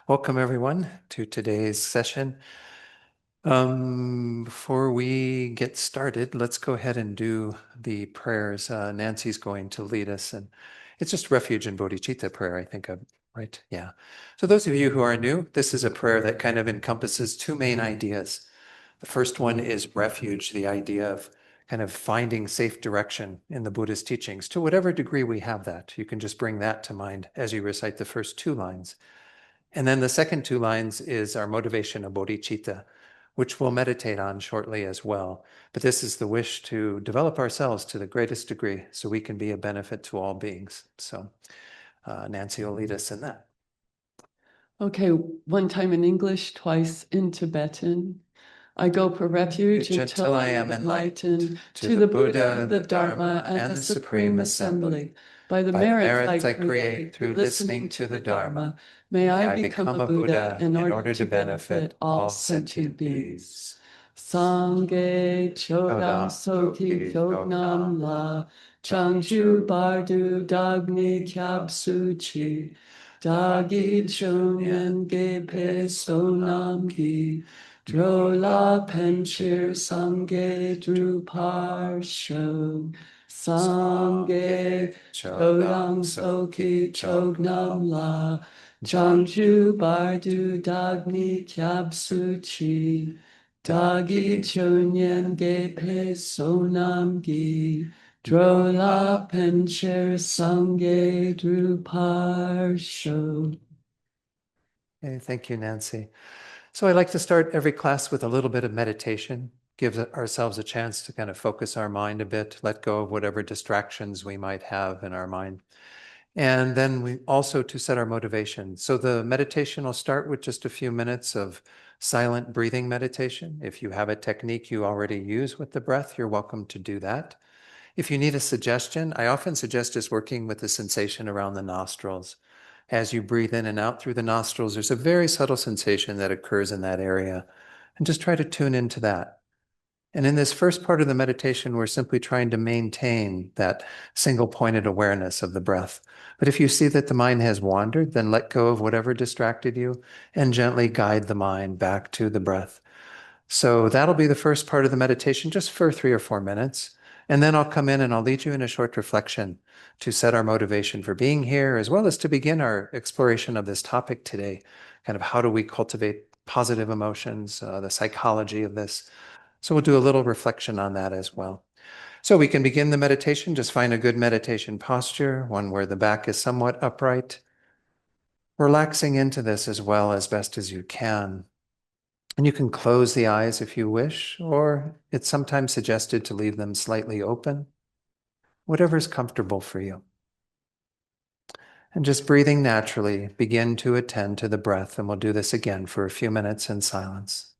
Welcome, everyone, to today's session. Before we get started, let's go ahead and do the prayers. Nancy's going to lead us, and it's just refuge and bodhicitta prayer, I think, right? Yeah. So those of you who are new, this is a prayer that kind of encompasses two main ideas. The first one is refuge, the idea of kind of finding safe direction in the Buddhist teachings. To whatever degree we have that, you can just bring that to mind as you recite the first two lines. And then the second two lines is our motivation of bodhicitta, which we'll meditate on shortly as well. But this is the wish to develop ourselves to the greatest degree so we can be a benefit to all beings. So Nancy will lead us in that. Okay, one time in English, twice in Tibetan. I go for refuge until I am enlightened to the Buddha, the Dharma, and the Supreme Assembly. By the merits I create through listening to the Dharma, may I become a Buddha in order to benefit all sentient beings. Sangye chodam soti chodnam la, changju bardu dagni kyab suchi, dagi chunyan gepe sonam ki, drola penchir sangye druparsho, sangye chodam soki chognam la, changju bardu dagni kyab suchi, dagi chunyan gepe sonam gi, drola pencher sangye druparsho. Okay, thank you, Nancy. So I like to start every class with a little bit of meditation, give ourselves a chance to kind of focus our mind a bit, let go of whatever distractions we might have in our mind. And then we also to set our motivation. So the meditation will start with just a few minutes of silent breathing meditation. If you have a technique you already use with the breath, you're welcome to do that. If you need a suggestion, I often suggest just working with the sensation around the nostrils. As you breathe in and out through the nostrils, there's a very subtle sensation that occurs in that area. And just try to tune into that. And in this first part of the meditation, we're simply trying to maintain that single pointed awareness of the breath. But if you see that the mind has wandered, then let go of whatever distracted you and gently guide the mind back to the breath. So that'll be the first part of the meditation, just for 3 or 4 minutes. And then I'll come in and I'll lead you in a short reflection to set our motivation for being here, as well as to begin our exploration of this topic today. Kind of how do we cultivate positive emotions, the psychology of this. So we'll do a little reflection on that as well. So we can begin the meditation. Just find a good meditation posture, one where the back is somewhat upright. Relaxing into this as well as best as you can. And you can close the eyes if you wish, or it's sometimes suggested to leave them slightly open, whatever's comfortable for you. And just breathing naturally, begin to attend to the breath, and we'll do this again for a few minutes in silence.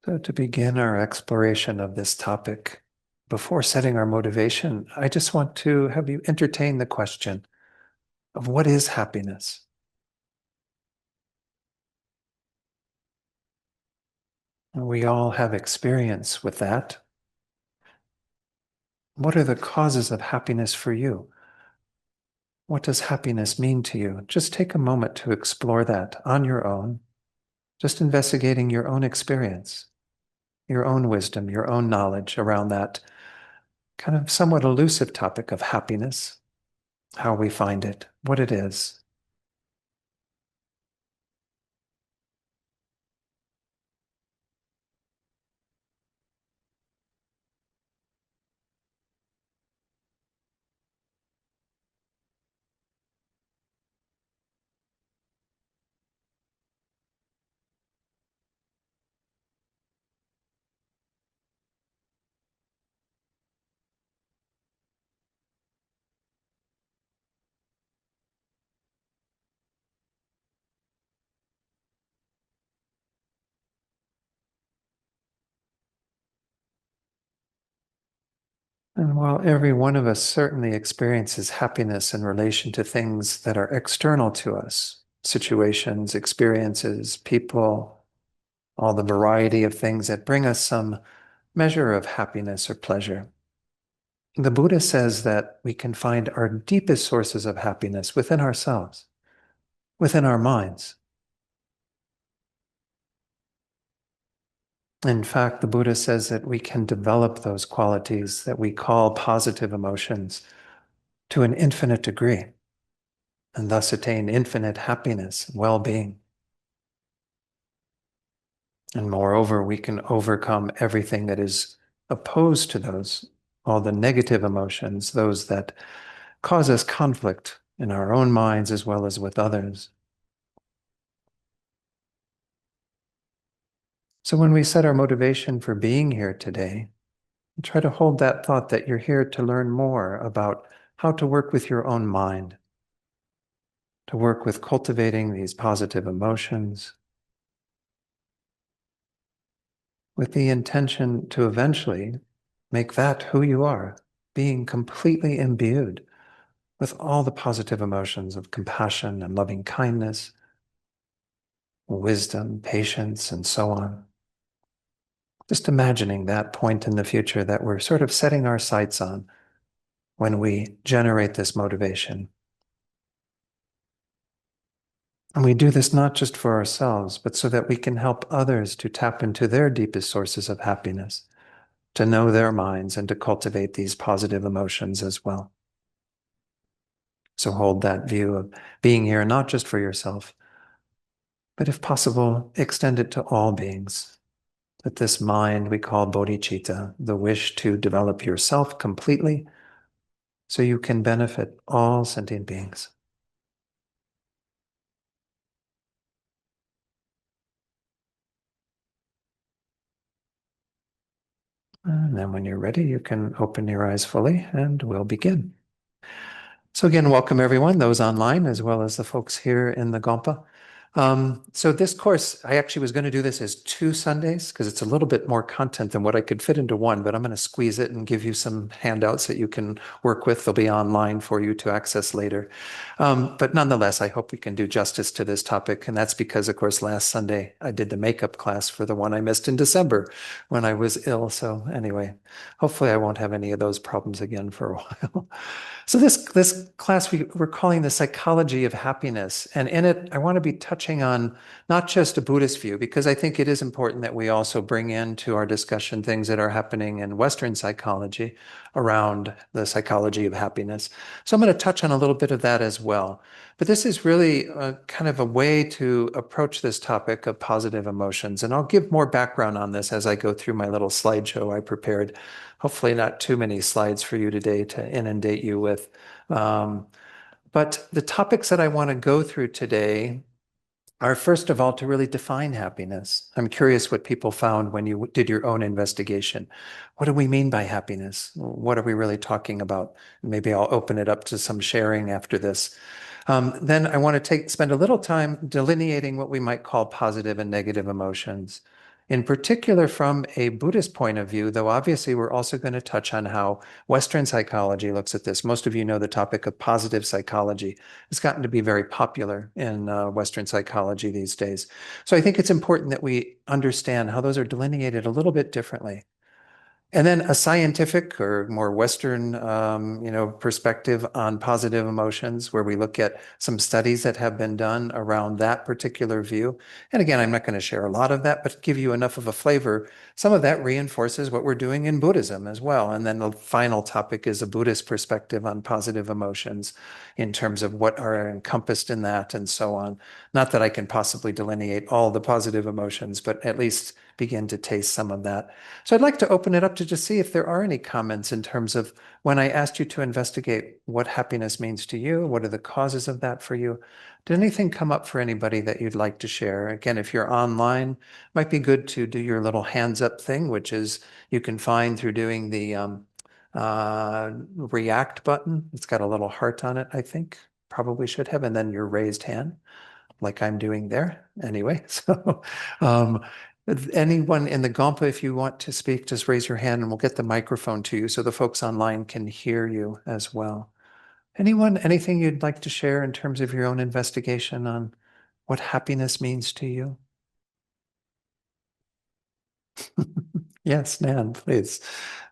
So, to begin our exploration of this topic, before setting our motivation, I just want to have you entertain the question of what is happiness? We all have experience with that. What are the causes of happiness for you? What does happiness mean to you? Just take a moment to explore that on your own, just investigating your own experience, your own wisdom, your own knowledge around that kind of somewhat elusive topic of happiness, how we find it, what it is. And while every one of us certainly experiences happiness in relation to things that are external to us, situations, experiences, people, all the variety of things that bring us some measure of happiness or pleasure, the Buddha says that we can find our deepest sources of happiness within ourselves, within our minds. In fact, the Buddha says that we can develop those qualities that we call positive emotions to an infinite degree and thus attain infinite happiness, well-being. And moreover, we can overcome everything that is opposed to those, all the negative emotions, those that cause us conflict in our own minds as well as with others. So when we set our motivation for being here today, try to hold that thought that you're here to learn more about how to work with your own mind, to work with cultivating these positive emotions, with the intention to eventually make that who you are, being completely imbued with all the positive emotions of compassion and loving kindness, wisdom, patience, and so on. Just imagining that point in the future that we're sort of setting our sights on when we generate this motivation. And we do this not just for ourselves, but so that we can help others to tap into their deepest sources of happiness, to know their minds and to cultivate these positive emotions as well. So hold that view of being here not just for yourself, but if possible, extend it to all beings. That this mind we call bodhicitta, the wish to develop yourself completely so you can benefit all sentient beings. And then when you're ready, you can open your eyes fully and we'll begin. So again, welcome everyone, those online as well as the folks here in the Gompa. So this course, I actually was going to do this as 2 Sundays because it's a little bit more content than what I could fit into one, but I'm going to squeeze it and give you some handouts that you can work with. They'll be online for you to access later. But nonetheless, I hope we can do justice to this topic. And that's because, of course, last Sunday I did the makeup class for the one I missed in December when I was ill. So anyway, hopefully I won't have any of those problems again for a while. So this class we're calling the psychology of happiness. And in it, I want to be touching on not just a Buddhist view, because I think it is important that we also bring into our discussion things that are happening in Western psychology around the psychology of happiness. So I'm going to touch on a little bit of that as well. But this is really kind of a way to approach this topic of positive emotions. And I'll give more background on this as I go through my little slideshow I prepared. Hopefully not too many slides for you today to inundate you with. But the topics that I want to go through today are, first of all, to really define happiness. I'm curious what people found when you did your own investigation. What do we mean by happiness? What are we really talking about? Maybe I'll open it up to some sharing after this. Then I want to spend a little time delineating what we might call positive and negative emotions. in particular from a Buddhist point of view, though obviously we're also going to touch on how Western psychology looks at this. Most of you know the topic of positive psychology. It's gotten to be very popular in Western psychology these days. So I think it's important that we understand how those are delineated a little bit differently. And then a scientific or more Western, perspective on positive emotions, where we look at some studies that have been done around that particular view. And again, I'm not going to share a lot of that, but give you enough of a flavor. Some of that reinforces what we're doing in Buddhism as well. And then the final topic is a Buddhist perspective on positive emotions in terms of what are encompassed in that and so on. Not that I can possibly delineate all the positive emotions, but at least begin to taste some of that. So I'd like to open it up to just see if there are any comments in terms of when I asked you to investigate what happiness means to you, what are the causes of that for you? Did anything come up for anybody that you'd like to share? Again, if you're online, it might be good to do your little hands up thing, which is you can find through doing the react button. It's got a little heart on it, I think. Probably should have, and then your raised hand, like I'm doing there. Anyway, so anyone in the Gompa, if you want to speak, just raise your hand and we'll get the microphone to you so the folks online can hear you as well. Anyone, anything you'd like to share in terms of your own investigation on what happiness means to you? Yes, Nan, please.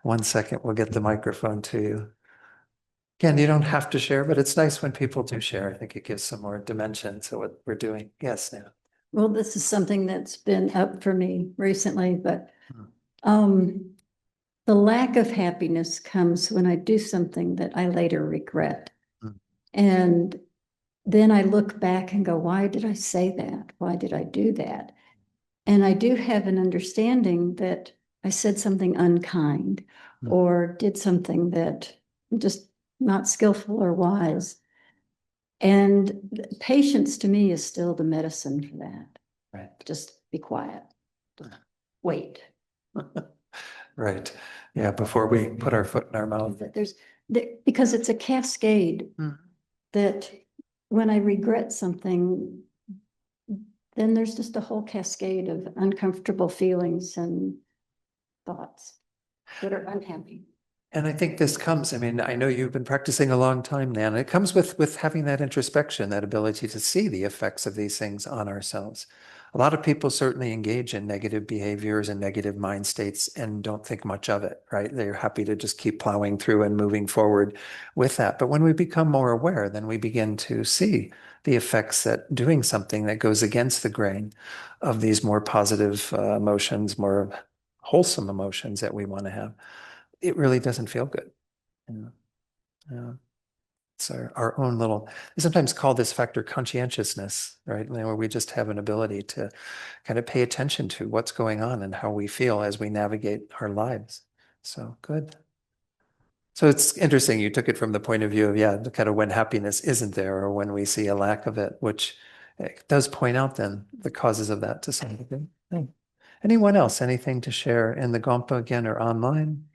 1 second, we'll get the microphone to you. Again, you don't have to share, but it's nice when people do share. I think it gives some more dimension to what we're doing. Yes, Nan. Well, this is something that's been up for me recently, but the lack of happiness comes when I do something that I later regret. And then I look back and go, why did I say that? Why did I do that? And I do have an understanding that I said something unkind or did something that just not skillful or wise. And patience to me is still the medicine for that. Right. Just be quiet. Wait. Right. Yeah, before we put our foot in our mouth. Because it's a cascade that when I regret something, then there's just a whole cascade of uncomfortable feelings and thoughts that are unhappy. And I think this comes, I mean, I know you've been practicing a long time, Nan. It comes with having that introspection, that ability to see the effects of these things on ourselves. A lot of people certainly engage in negative behaviors and negative mind states and don't think much of it, right? They're happy to just keep plowing through and moving forward with that. But when we become more aware, then we begin to see the effects that doing something that goes against the grain of these more positive emotions, more wholesome emotions that we want to have, it really doesn't feel good. It's our own little, they sometimes call this factor conscientiousness, right? Where we just have an ability to kind of pay attention to what's going on and how we feel as we navigate our lives. So good. So it's interesting. You took it from the point of view of, yeah, kind of when happiness isn't there or when we see a lack of it, which does point out then the causes of that to some degree. Anyone else, anything to share in the Gompa again or online?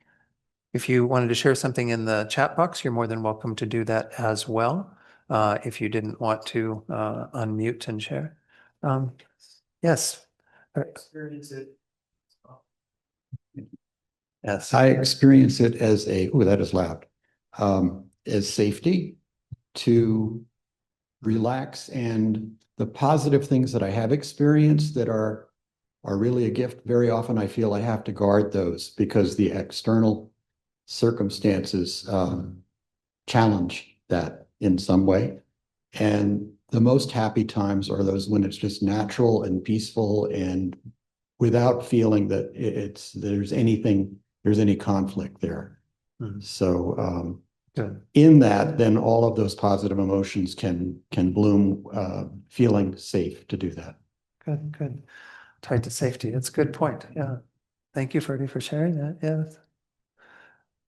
If you wanted to share something in the chat box, you're more than welcome to do that as well. If you didn't want to unmute and share. Yes. Experience it. Yes. I experience it as that is loud, as safety to relax, and the positive things that I have experienced that are really a gift. Very often I feel I have to guard those because the external circumstances challenge that in some way. And the most happy times are those when it's just natural and peaceful and without feeling that there's any conflict there. So in that, then all of those positive emotions can bloom, feeling safe to do that. Good. Tied to safety. That's a good point. Yeah. Thank you, Ferdy, for sharing that. Yeah.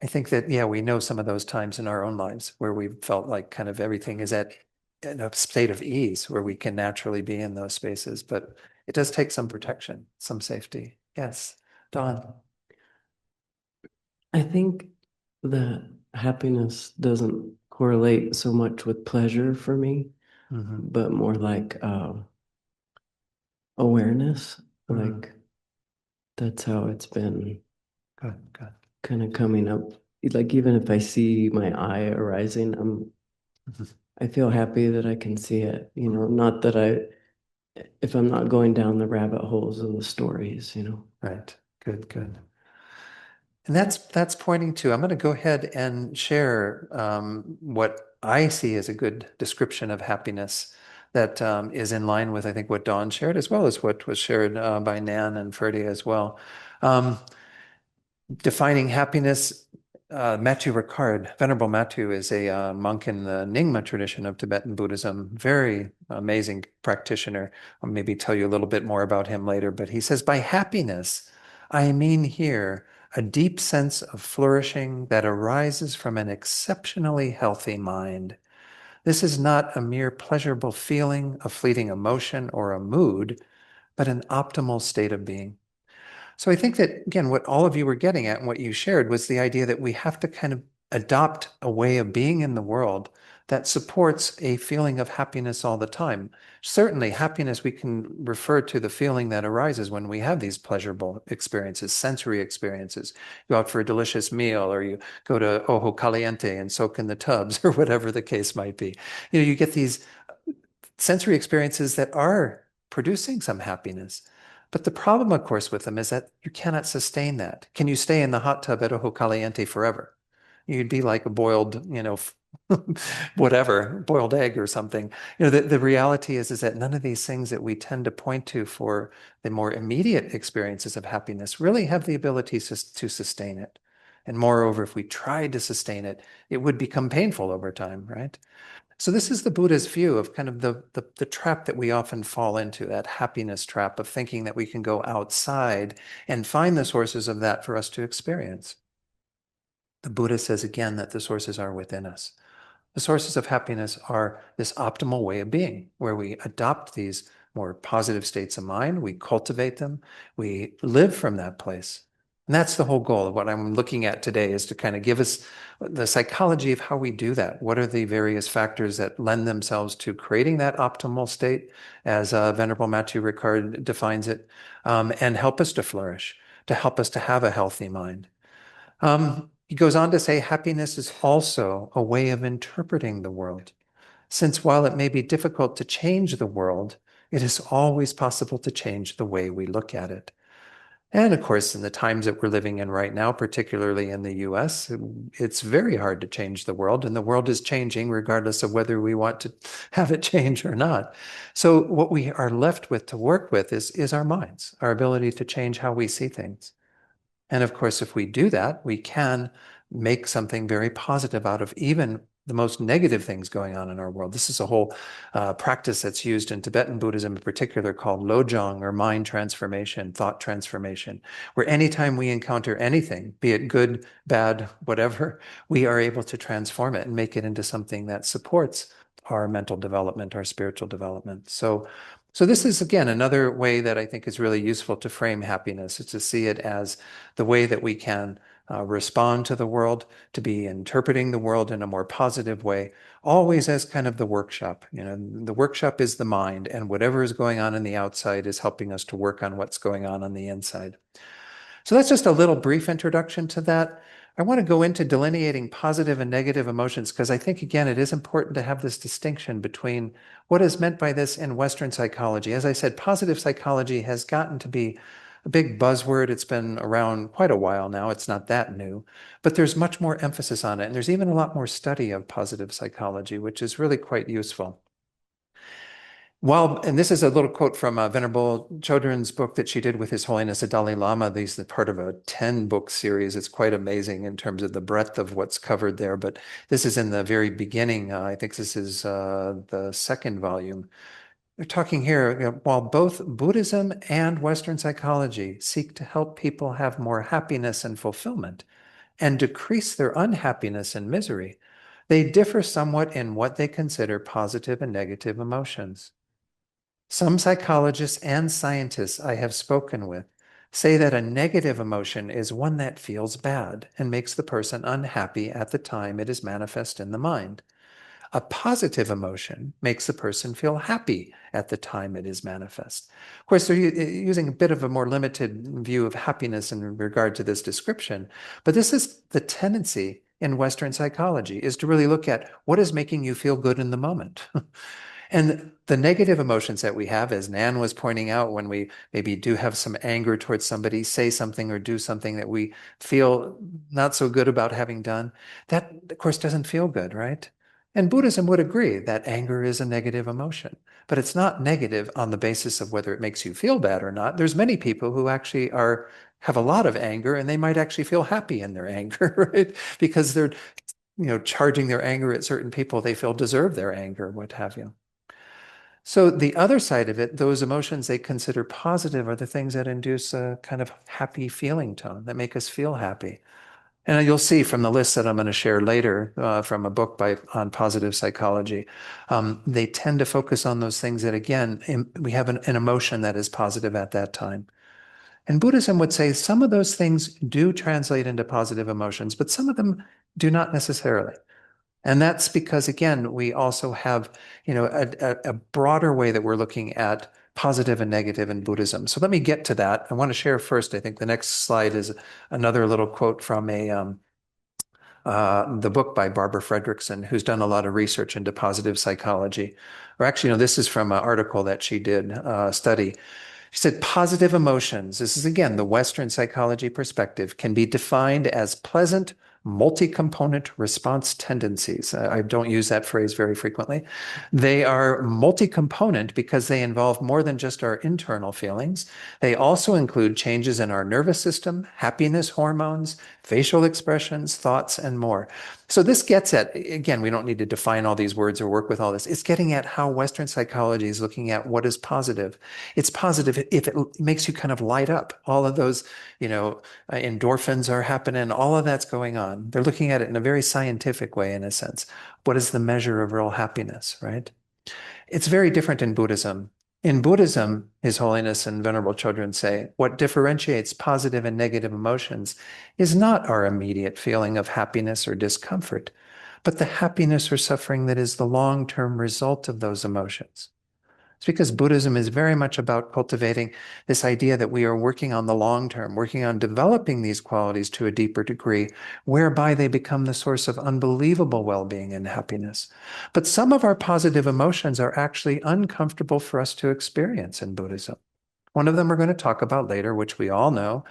I think that, yeah, we know some of those times in our own lives where we felt like kind of everything is in a state of ease where we can naturally be in those spaces, but it does take some protection, some safety. Yes, Dawn. I think that happiness doesn't correlate so much with pleasure for me, but more like awareness, like That's how it's been Good, good. kind of coming up. Like even if I see my eye arising, I feel happy that I can see it, not that if I'm not going down the rabbit holes of the stories. Right. Good, good. And that's pointing to, I'm going to go ahead and share what I see as a good description of happiness that is in line with, I think, what Dawn shared, as well as what was shared by Nan and Ferdy as well. Defining happiness, Matthew Ricard, Venerable Matthew, is a monk in the Nyingma tradition of Tibetan Buddhism, very amazing practitioner. I'll maybe tell you a little bit more about him later, but he says, by happiness, I mean here a deep sense of flourishing that arises from an exceptionally healthy mind. This is not a mere pleasurable feeling, a fleeting emotion, or a mood, but an optimal state of being. So I think that, again, what all of you were getting at and what you shared was the idea that we have to kind of adopt a way of being in the world that supports a feeling of happiness all the time. Certainly, happiness, we can refer to the feeling that arises when we have these pleasurable experiences, sensory experiences. You go out for a delicious meal, or you go to Ojo Caliente and soak in the tubs, or whatever the case might be. You get these sensory experiences that are producing some happiness. But the problem, of course, with them is that you cannot sustain that. Can you stay in the hot tub at Ojo Caliente forever? You'd be like a boiled, whatever, boiled egg or something. The reality is that none of these things that we tend to point to for the more immediate experiences of happiness really have the ability to sustain it. And moreover, if we tried to sustain it, it would become painful over time, right? So this is the Buddha's view of kind of the trap that we often fall into, that happiness trap of thinking that we can go outside and find the sources of that for us to experience. The Buddha says again that the sources are within us. The sources of happiness are this optimal way of being, where we adopt these more positive states of mind, we cultivate them, we live from that place. And that's the whole goal of what I'm looking at today, is to kind of give us the psychology of how we do that. What are the various factors that lend themselves to creating that optimal state, as Venerable Matthew Ricard defines it, and help us to flourish, to help us to have a healthy mind. He goes on to say, happiness is also a way of interpreting the world, since while it may be difficult to change the world, it is always possible to change the way we look at it. And of course, in the times that we're living in right now, particularly in the US, it's very hard to change the world, and the world is changing regardless of whether we want to have it change or not. So what we are left with to work with is our minds, our ability to change how we see things. And of course, if we do that, we can make something very positive out of even the most negative things going on in our world. This is a whole practice that's used in Tibetan Buddhism in particular, called lojong, or mind transformation, thought transformation, where anytime we encounter anything, be it good, bad, whatever, we are able to transform it and make it into something that supports our mental development, our spiritual development. So this is, again, another way that I think is really useful to frame happiness, is to see it as the way that we can respond to the world, to be interpreting the world in a more positive way, always as kind of the workshop. The workshop is the mind, and whatever is going on in the outside is helping us to work on what's going on the inside. So that's just a little brief introduction to that. I want to go into delineating positive and negative emotions, because I think, again, it is important to have this distinction between what is meant by this in Western psychology. As I said, positive psychology has gotten to be a big buzzword. It's been around quite a while now. It's not that new, but there's much more emphasis on it. And there's even a lot more study of positive psychology, which is really quite useful. And this is a little quote from Venerable Chodron's book that she did with His Holiness the Dalai Lama. These are part of a 10-book series. It's quite amazing in terms of the breadth of what's covered there. But this is in the very beginning. I think this is the second volume. They're talking here, while both Buddhism and Western psychology seek to help people have more happiness and fulfillment and decrease their unhappiness and misery, they differ somewhat in what they consider positive and negative emotions. Some psychologists and scientists I have spoken with say that a negative emotion is one that feels bad and makes the person unhappy at the time it is manifest in the mind. A positive emotion makes the person feel happy at the time it is manifest. Of course, they're using a bit of a more limited view of happiness in regard to this description, but this is the tendency in Western psychology, is to really look at what is making you feel good in the moment. And the negative emotions that we have, as Nan was pointing out, when we maybe do have some anger towards somebody, say something or do something that we feel not so good about having done, that, of course, doesn't feel good, right? And Buddhism would agree that anger is a negative emotion, but it's not negative on the basis of whether it makes you feel bad or not. There's many people who actually have a lot of anger, and they might actually feel happy in their anger, right? Because they're, charging their anger at certain people they feel deserve their anger, what have you. So the other side of it, those emotions they consider positive, are the things that induce a kind of happy feeling tone, that make us feel happy. And you'll see from the list that I'm going to share later from a book on positive psychology, they tend to focus on those things that, again, we have an emotion that is positive at that time. And Buddhism would say some of those things do translate into positive emotions, but some of them do not necessarily. And that's because, again, we also have, a broader way that we're looking at positive and negative in Buddhism. So let me get to that. I want to share first, I think the next slide is another little quote from the book by Barbara Fredrickson, who's done a lot of research into positive psychology. Or actually, this is from an article that she did, study. She said, positive emotions, this is again the Western psychology perspective, can be defined as pleasant, multi-component response tendencies. I don't use that phrase very frequently. They are multi-component because they involve more than just our internal feelings. They also include changes in our nervous system, happiness hormones, facial expressions, thoughts, and more. So this gets at, again, we don't need to define all these words or work with all this. It's getting at how Western psychology is looking at what is positive. It's positive if it makes you kind of light up. All of those, endorphins are happening, all of that's going on. They're looking at it in a very scientific way, in a sense. What is the measure of real happiness, right? It's very different in Buddhism. In Buddhism, His Holiness and Venerable Children say, what differentiates positive and negative emotions is not our immediate feeling of happiness or discomfort, but the happiness or suffering that is the long-term result of those emotions. It's because Buddhism is very much about cultivating this idea that we are working on the long term, working on developing these qualities to a deeper degree, whereby they become the source of unbelievable well-being and happiness. But some of our positive emotions are actually uncomfortable for us to experience in Buddhism. One of them we're going to talk about later, which we all know,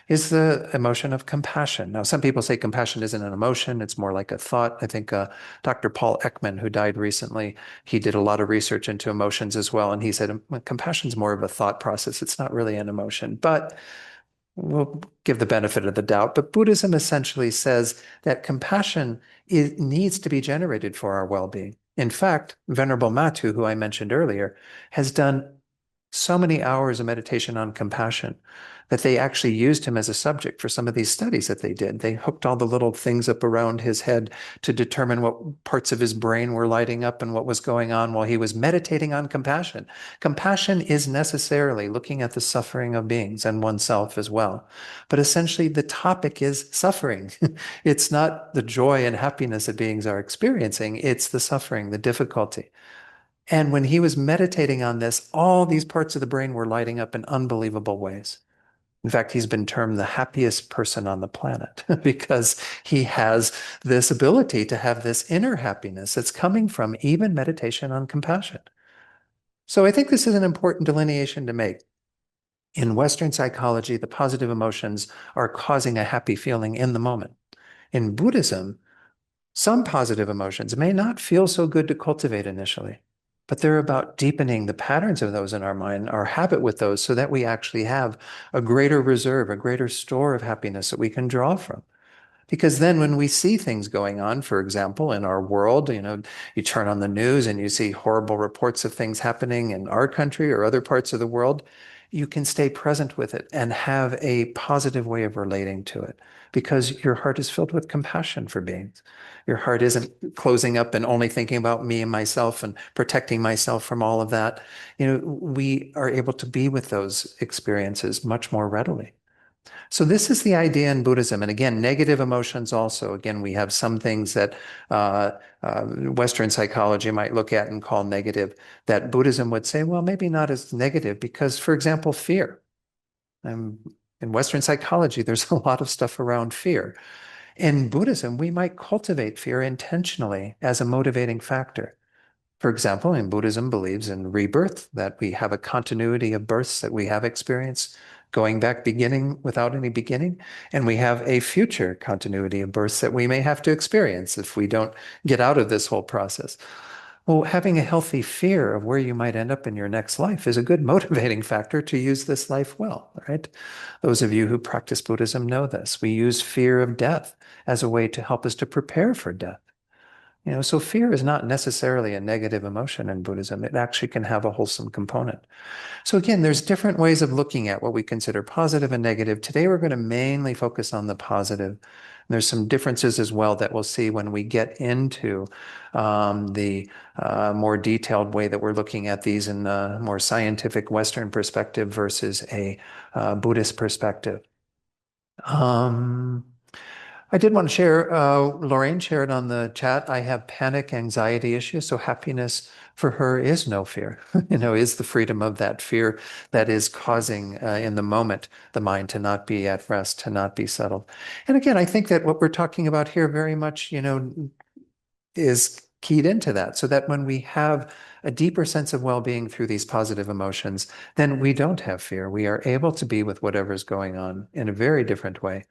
is the emotion of compassion. Now, some people say compassion isn't an emotion, it's more like a thought. I think Dr. Paul Ekman, who died recently, he did a lot of research into emotions as well, and he said compassion is more of a thought process. It's not really an emotion, but we'll give the benefit of the doubt. But Buddhism essentially says that compassion needs to be generated for our well-being. In fact, Venerable Matu, who I mentioned earlier, has done so many hours of meditation on compassion that they actually used him as a subject for some of these studies that they did. They hooked all the little things up around his head to determine what parts of his brain were lighting up and what was going on while he was meditating on compassion. Compassion is necessarily looking at the suffering of beings and oneself as well. But essentially, the topic is suffering. It's not the joy and happiness that beings are experiencing, it's the suffering, the difficulty. And when he was meditating on this, all these parts of the brain were lighting up in unbelievable ways. In fact, he's been termed the happiest person on the planet because he has this ability to have this inner happiness that's coming from even meditation on compassion. So I think this is an important delineation to make. In Western psychology, the positive emotions are causing a happy feeling in the moment. In Buddhism, some positive emotions may not feel so good to cultivate initially, but they're about deepening the patterns of those in our mind, our habit with those, so that we actually have a greater reserve, a greater store of happiness that we can draw from. Because then when we see things going on, for example, in our world, you turn on the news and you see horrible reports of things happening in our country or other parts of the world, you can stay present with it and have a positive way of relating to it because your heart is filled with compassion for beings. Your heart isn't closing up and only thinking about me and myself and protecting myself from all of that. We are able to be with those experiences much more readily. So this is the idea in Buddhism. And again, negative emotions also. Again, we have some things that Western psychology might look at and call negative, that Buddhism would say, well, maybe not as negative because, for example, fear. In Western psychology, there's a lot of stuff around fear. In Buddhism, we might cultivate fear intentionally as a motivating factor. For example, in Buddhism believes in rebirth, that we have a continuity of births that we have experienced going back beginning without any beginning, and we have a future continuity of births that we may have to experience if we don't get out of this whole process. Well, having a healthy fear of where you might end up in your next life is a good motivating factor to use this life well, right? Those of you who practice Buddhism know this. We use fear of death as a way to help us to prepare for death. So fear is not necessarily a negative emotion in Buddhism. It actually can have a wholesome component. So again, there's different ways of looking at what we consider positive and negative. Today, we're going to mainly focus on the positive. There's some differences as well that we'll see when we get into the more detailed way that we're looking at these in a more scientific Western perspective versus a Buddhist perspective. I did want to share, Lorraine shared on the chat, I have panic anxiety issues. So happiness for her is no fear, is the freedom of that fear that is causing in the moment the mind to not be at rest, to not be settled. And again, I think that what we're talking about here very much, is keyed into that, so that when we have a deeper sense of well-being through these positive emotions, then we don't have fear. We are able to be with whatever's going on in a very different way.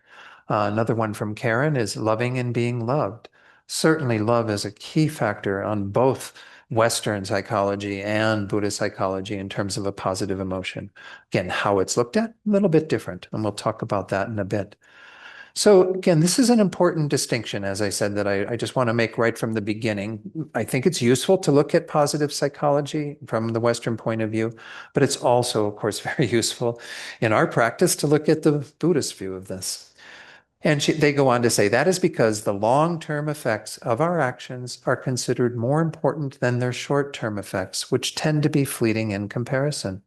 Another one from Karen is loving and being loved. Certainly love is a key factor on both Western psychology and Buddhist psychology in terms of a positive emotion. Again, how it's looked at, a little bit different, and we'll talk about that in a bit. So again, this is an important distinction, as I said, that I just want to make right from the beginning. I think it's useful to look at positive psychology from the Western point of view, but it's also, of course, very useful in our practice to look at the Buddhist view of this. And they go on to say that is because the long-term effects of our actions are considered more important than their short-term effects, which tend to be fleeting in comparison.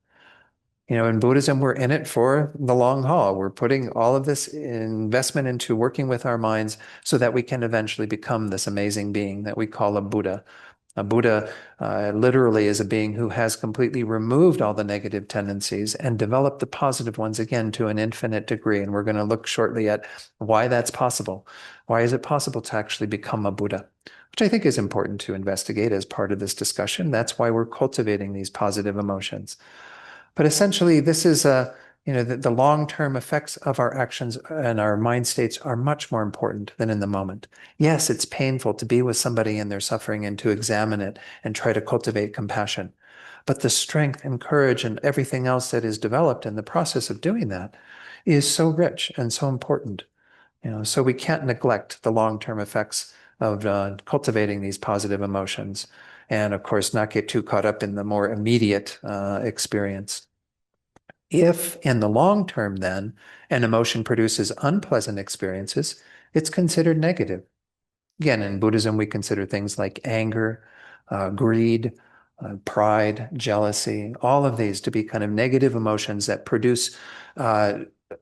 In Buddhism, we're in it for the long haul. We're putting all of this investment into working with our minds so that we can eventually become this amazing being that we call a Buddha. A Buddha literally is a being who has completely removed all the negative tendencies and developed the positive ones again to an infinite degree. And we're going to look shortly at why that's possible. Why is it possible to actually become a Buddha? Which I think is important to investigate as part of this discussion. That's why we're cultivating these positive emotions. But essentially, this is the long-term effects of our actions and our mind states are much more important than in the moment. Yes, it's painful to be with somebody in their suffering and to examine it and try to cultivate compassion. But the strength and courage and everything else that is developed in the process of doing that is so rich and so important. So we can't neglect the long-term effects of cultivating these positive emotions. And of course, not get too caught up in the more immediate experience. If in the long term, then, an emotion produces unpleasant experiences, it's considered negative. Again, in Buddhism, we consider things like anger, greed, pride, jealousy, all of these to be kind of negative emotions that produce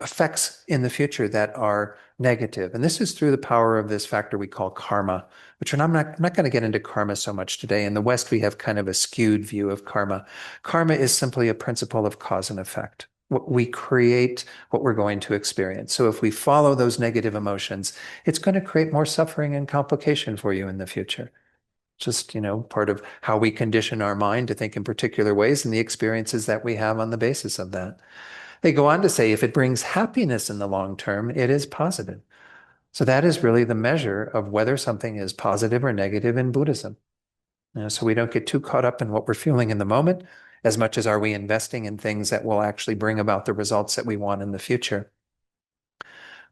effects in the future that are negative. And this is through the power of this factor we call karma, which I'm not going to get into karma so much today. In the West, we have kind of a skewed view of karma. Karma is simply a principle of cause and effect. We create what we're going to experience. So if we follow those negative emotions, it's going to create more suffering and complication for you in the future. Just, part of how we condition our mind to think in particular ways and the experiences that we have on the basis of that. They go on to say, if it brings happiness in the long term, it is positive. So that is really the measure of whether something is positive or negative in Buddhism. So we don't get too caught up in what we're feeling in the moment, as much as are we investing in things that will actually bring about the results that we want in the future.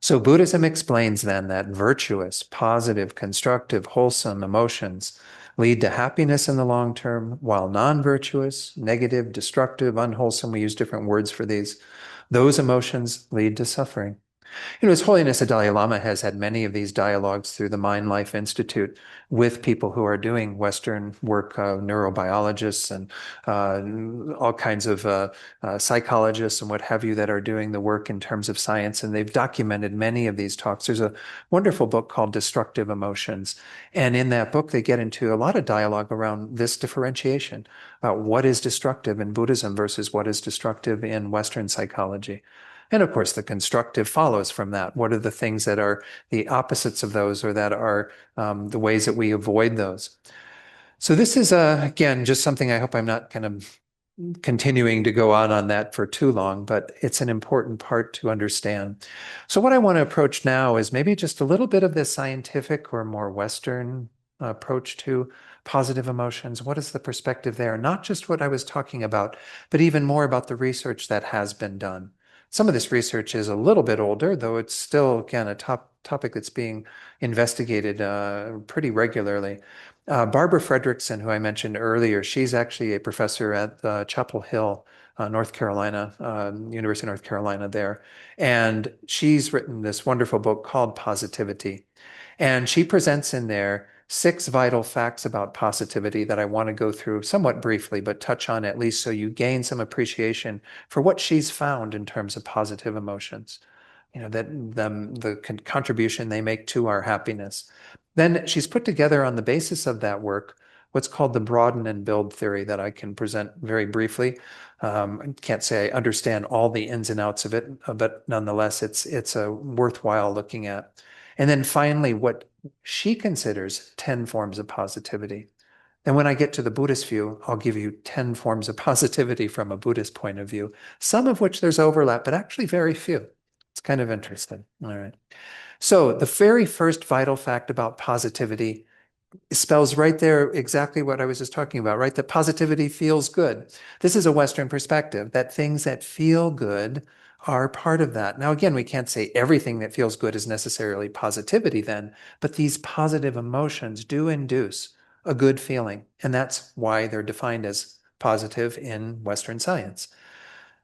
So Buddhism explains then that virtuous, positive, constructive, wholesome emotions lead to happiness in the long term, while non-virtuous, negative, destructive, unwholesome, we use different words for these, those emotions lead to suffering. His Holiness the Dalai Lama has had many of these dialogues through the Mind Life Institute with people who are doing Western work, neurobiologists and all kinds of psychologists and what have you that are doing the work in terms of science. And they've documented many of these talks. There's a wonderful book called Destructive Emotions. And in that book, they get into a lot of dialogue around this differentiation about what is destructive in Buddhism versus what is destructive in Western psychology. And of course, the constructive follows from that. What are the things that are the opposites of those, or that are the ways that we avoid those? So this is, again, just something I hope I'm not kind of continuing to go on that for too long, but it's an important part to understand. So what I want to approach now is maybe just a little bit of this scientific or more Western approach to positive emotions. What is the perspective there? Not just what I was talking about, but even more about the research that has been done. Some of this research is a little bit older, though it's still, again, a topic that's being investigated pretty regularly. Barbara Fredrickson, who I mentioned earlier, she's actually a professor at Chapel Hill, North Carolina, University of North Carolina there. And she's written this wonderful book called Positivity. And she presents in there 6 vital facts about positivity that I want to go through somewhat briefly, but touch on at least so you gain some appreciation for what she's found in terms of positive emotions, that the contribution they make to our happiness. Then she's put together on the basis of that work what's called the broaden and build theory that I can present very briefly. I can't say I understand all the ins and outs of it, but nonetheless, it's a worthwhile looking at. And then finally, what she considers 10 forms of positivity. Then when I get to the Buddhist view, I'll give you 10 forms of positivity from a Buddhist point of view, some of which there's overlap, but actually very few. It's kind of interesting. All right. So the very first vital fact about positivity spells right there exactly what I was just talking about, right? That positivity feels good. This is a Western perspective, that things that feel good are part of that. Now, again, we can't say everything that feels good is necessarily positivity then, but these positive emotions do induce a good feeling. And that's why they're defined as positive in Western science.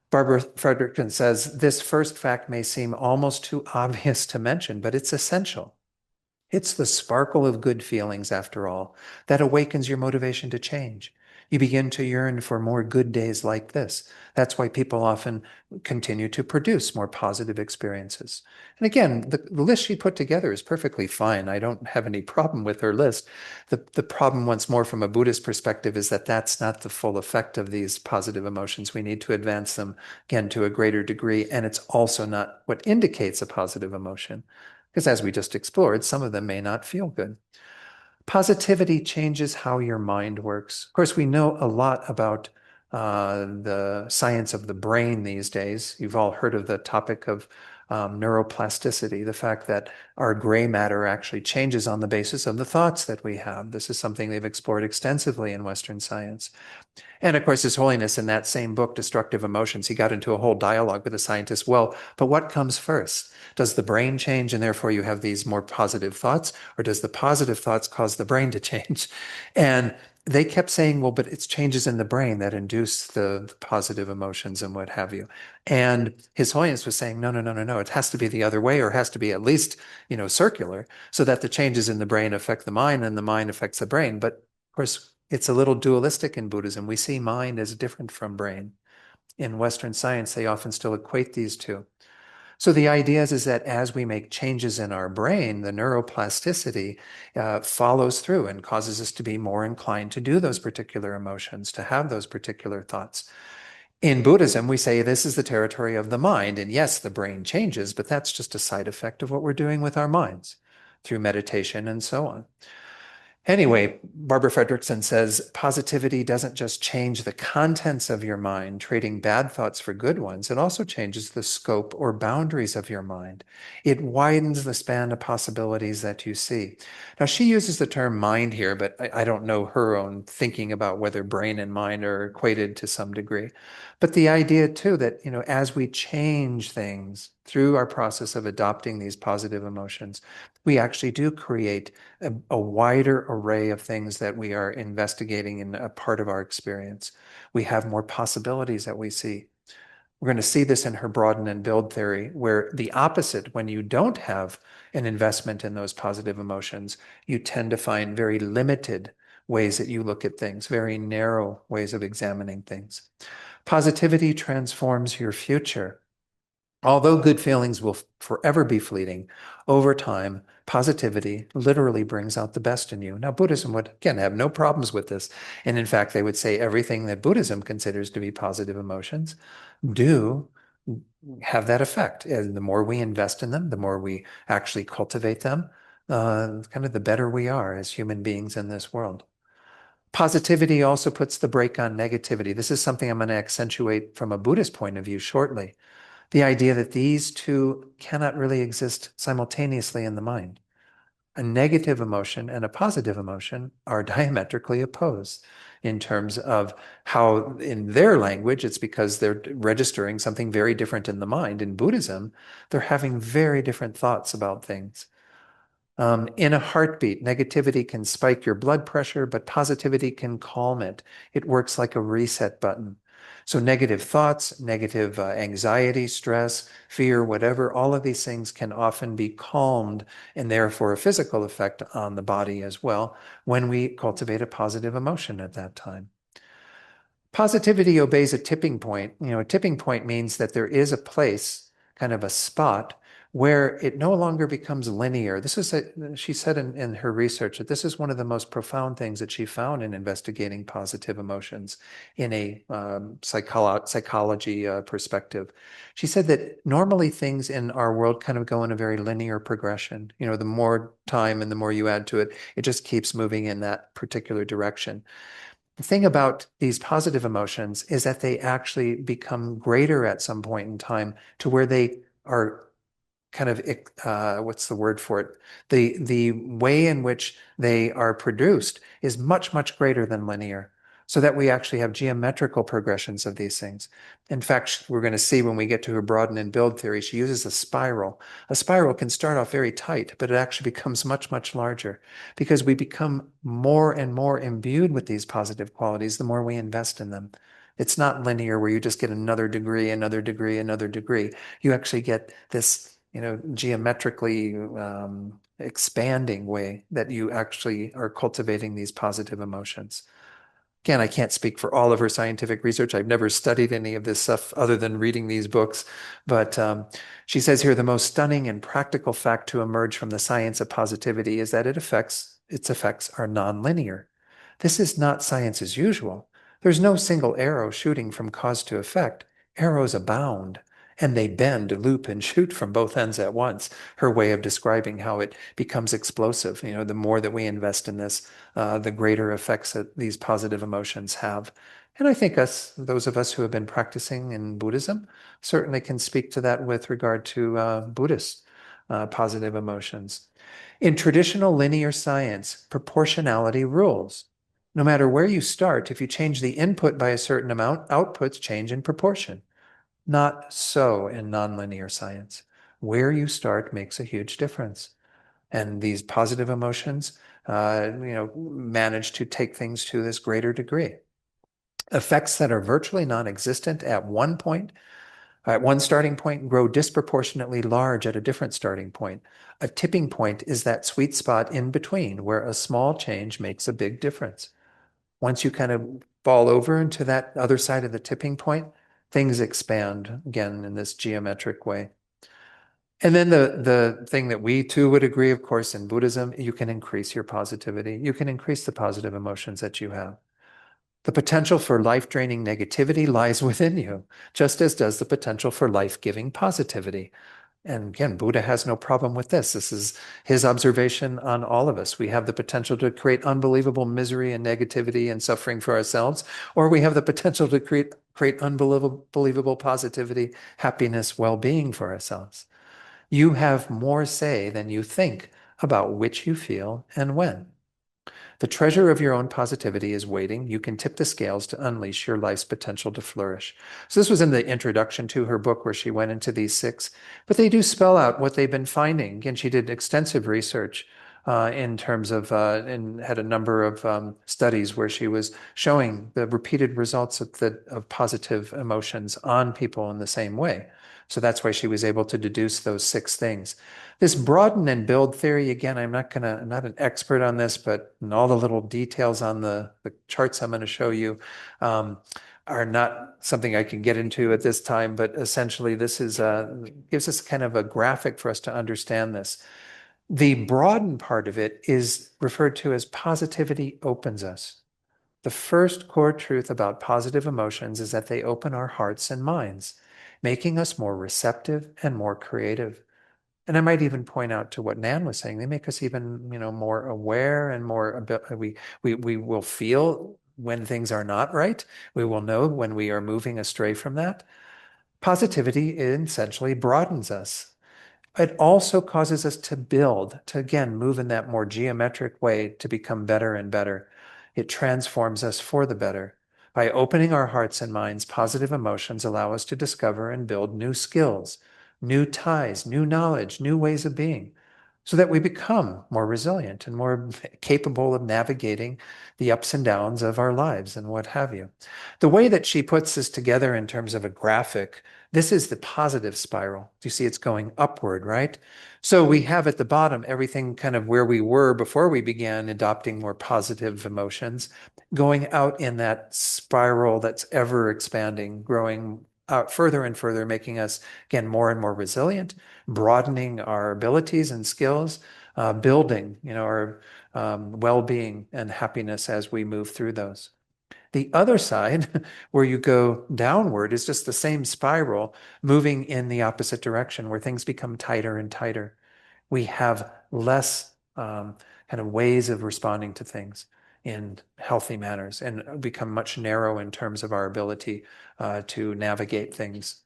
Barbara Fredrickson says, this first fact may seem almost too obvious to mention, but it's essential. It's the sparkle of good feelings, after all, that awakens your motivation to change. You begin to yearn for more good days like this. That's why people often continue to produce more positive experiences. And again, the list she put together is perfectly fine. I don't have any problem with her list. The problem, once more, from a Buddhist perspective, is that that's not the full effect of these positive emotions. We need to advance them, again, to a greater degree. And it's also not what indicates a positive emotion. Because as we just explored, some of them may not feel good. Positivity changes how your mind works. Of course, we know a lot about the science of the brain these days. You've all heard of the topic of neuroplasticity, the fact that our gray matter actually changes on the basis of the thoughts that we have. This is something they've explored extensively in Western science. And of course, His Holiness, in that same book, Destructive Emotions, he got into a whole dialogue with the scientists. Well, but what comes first? Does the brain change and therefore you have these more positive thoughts? Or does the positive thoughts cause the brain to change? And they kept saying, well, but it's changes in the brain that induce the positive emotions and what have you. And His Holiness was saying, no, no, no, no, no. It has to be the other way, or it has to be at least, circular, so that the changes in the brain affect the mind and the mind affects the brain. But of course, it's a little dualistic in Buddhism. We see mind as different from brain. In Western science, they often still equate these two. So the idea is that as we make changes in our brain, the neuroplasticity follows through and causes us to be more inclined to do those particular emotions, to have those particular thoughts. In Buddhism, we say this is the territory of the mind. And yes, the brain changes, but that's just a side effect of what we're doing with our minds through meditation and so on. Anyway, Barbara Fredrickson says, positivity doesn't just change the contents of your mind, trading bad thoughts for good ones. It also changes the scope or boundaries of your mind. It widens the span of possibilities that you see. Now, she uses the term mind here, but I don't know her own thinking about whether brain and mind are equated to some degree. But the idea, too, that, as we change things through our process of adopting these positive emotions, we actually do create a wider array of things that we are investigating in a part of our experience. We have more possibilities that we see. We're going to see this in her broaden and build theory, where the opposite, when you don't have an investment in those positive emotions, you tend to find very limited ways that you look at things, very narrow ways of examining things. Positivity transforms your future. Although good feelings will forever be fleeting, over time, positivity literally brings out the best in you. Now, Buddhism would, again, have no problems with this. And in fact, they would say everything that Buddhism considers to be positive emotions do have that effect. And the more we invest in them, the more we actually cultivate them, kind of the better we are as human beings in this world. Positivity also puts the brake on negativity. This is something I'm going to accentuate from a Buddhist point of view shortly. The idea that these two cannot really exist simultaneously in the mind. A negative emotion and a positive emotion are diametrically opposed in terms of how, in their language, it's because they're registering something very different in the mind. In Buddhism, they're having very different thoughts about things. In a heartbeat, negativity can spike your blood pressure, but positivity can calm it. It works like a reset button. So negative thoughts, negative anxiety, stress, fear, whatever, all of these things can often be calmed and therefore a physical effect on the body as well when we cultivate a positive emotion at that time. Positivity obeys a tipping point. A tipping point means that there is a place, kind of a spot, where it no longer becomes linear. She said in her research that this is one of the most profound things that she found in investigating positive emotions in a psychology perspective. She said that normally things in our world kind of go in a very linear progression. The more time and the more you add to it, it just keeps moving in that particular direction. The thing about these positive emotions is that they actually become greater at some point in time to where they are kind of, what's the word for it? The way in which they are produced is much, much greater than linear, so that we actually have geometrical progressions of these things. In fact, we're going to see when we get to her broaden and build theory, she uses a spiral. A spiral can start off very tight, but it actually becomes much, much larger because we become more and more imbued with these positive qualities the more we invest in them. It's not linear where you just get another degree, another degree, another degree. You actually get this geometrically expanding way that you actually are cultivating these positive emotions. Again, I can't speak for all of her scientific research. I've never studied any of this stuff other than reading these books. But she says here, the most stunning and practical fact to emerge from the science of positivity is that its effects are nonlinear. This is not science as usual. There's no single arrow shooting from cause to effect. Arrows abound, and they bend, loop, and shoot from both ends at once. Her way of describing how it becomes explosive. The more that we invest in this, the greater effects that these positive emotions have. And I think those of us who have been practicing in Buddhism certainly can speak to that with regard to Buddhist positive emotions. In traditional linear science, proportionality rules. No matter where you start, if you change the input by a certain amount, outputs change in proportion. Not so in nonlinear science. Where you start makes a huge difference. And these positive emotions, manage to take things to this greater degree. Effects that are virtually non-existent at one starting point, grow disproportionately large at a different starting point. A tipping point is that sweet spot in between where a small change makes a big difference. Once you kind of fall over into that other side of the tipping point, things expand again in this geometric way. And then the thing that we too would agree, of course, in Buddhism, you can increase your positivity. You can increase the positive emotions that you have. The potential for life-draining negativity lies within you, just as does the potential for life-giving positivity. And again, Buddha has no problem with this. This is his observation on all of us. We have the potential to create unbelievable misery and negativity and suffering for ourselves, or we have the potential to create unbelievable positivity, happiness, well-being for ourselves. You have more say than you think about which you feel and when. The treasure of your own positivity is waiting. You can tip the scales to unleash your life's potential to flourish. So this was in the introduction to her book where she went into these 6, but they do spell out what they've been finding. Again, she did extensive research in terms of, and had a number of studies where she was showing the repeated results of positive emotions on people in the same way. So that's why she was able to deduce those 6 things. This broaden and build theory, again, I'm not an expert on this, but all the little details on the charts I'm going to show you are not something I can get into at this time, but essentially this is gives us kind of a graphic for us to understand this. The broaden part of it is referred to as positivity opens us. The first core truth about positive emotions is that they open our hearts and minds, making us more receptive and more creative. And I might even point out to what Nan was saying, they make us even, more aware and more, we will feel when things are not right. We will know when we are moving astray from that. Positivity essentially broadens us. It also causes us to build, to again move in that more geometric way to become better and better. It transforms us for the better. By opening our hearts and minds, positive emotions allow us to discover and build new skills, new ties, new knowledge, new ways of being, so that we become more resilient and more capable of navigating the ups and downs of our lives and what have you. The way that she puts this together in terms of a graphic, this is the positive spiral. You see it's going upward, right? So we have at the bottom everything kind of where we were before we began adopting more positive emotions, going out in that spiral that's ever expanding, growing out further and further, making us, again, more and more resilient, broadening our abilities and skills, building, our well-being and happiness as we move through those. The other side, where you go downward, is just the same spiral moving in the opposite direction, where things become tighter and tighter. We have less kind of ways of responding to things in healthy manners and become much narrow in terms of our ability to navigate things.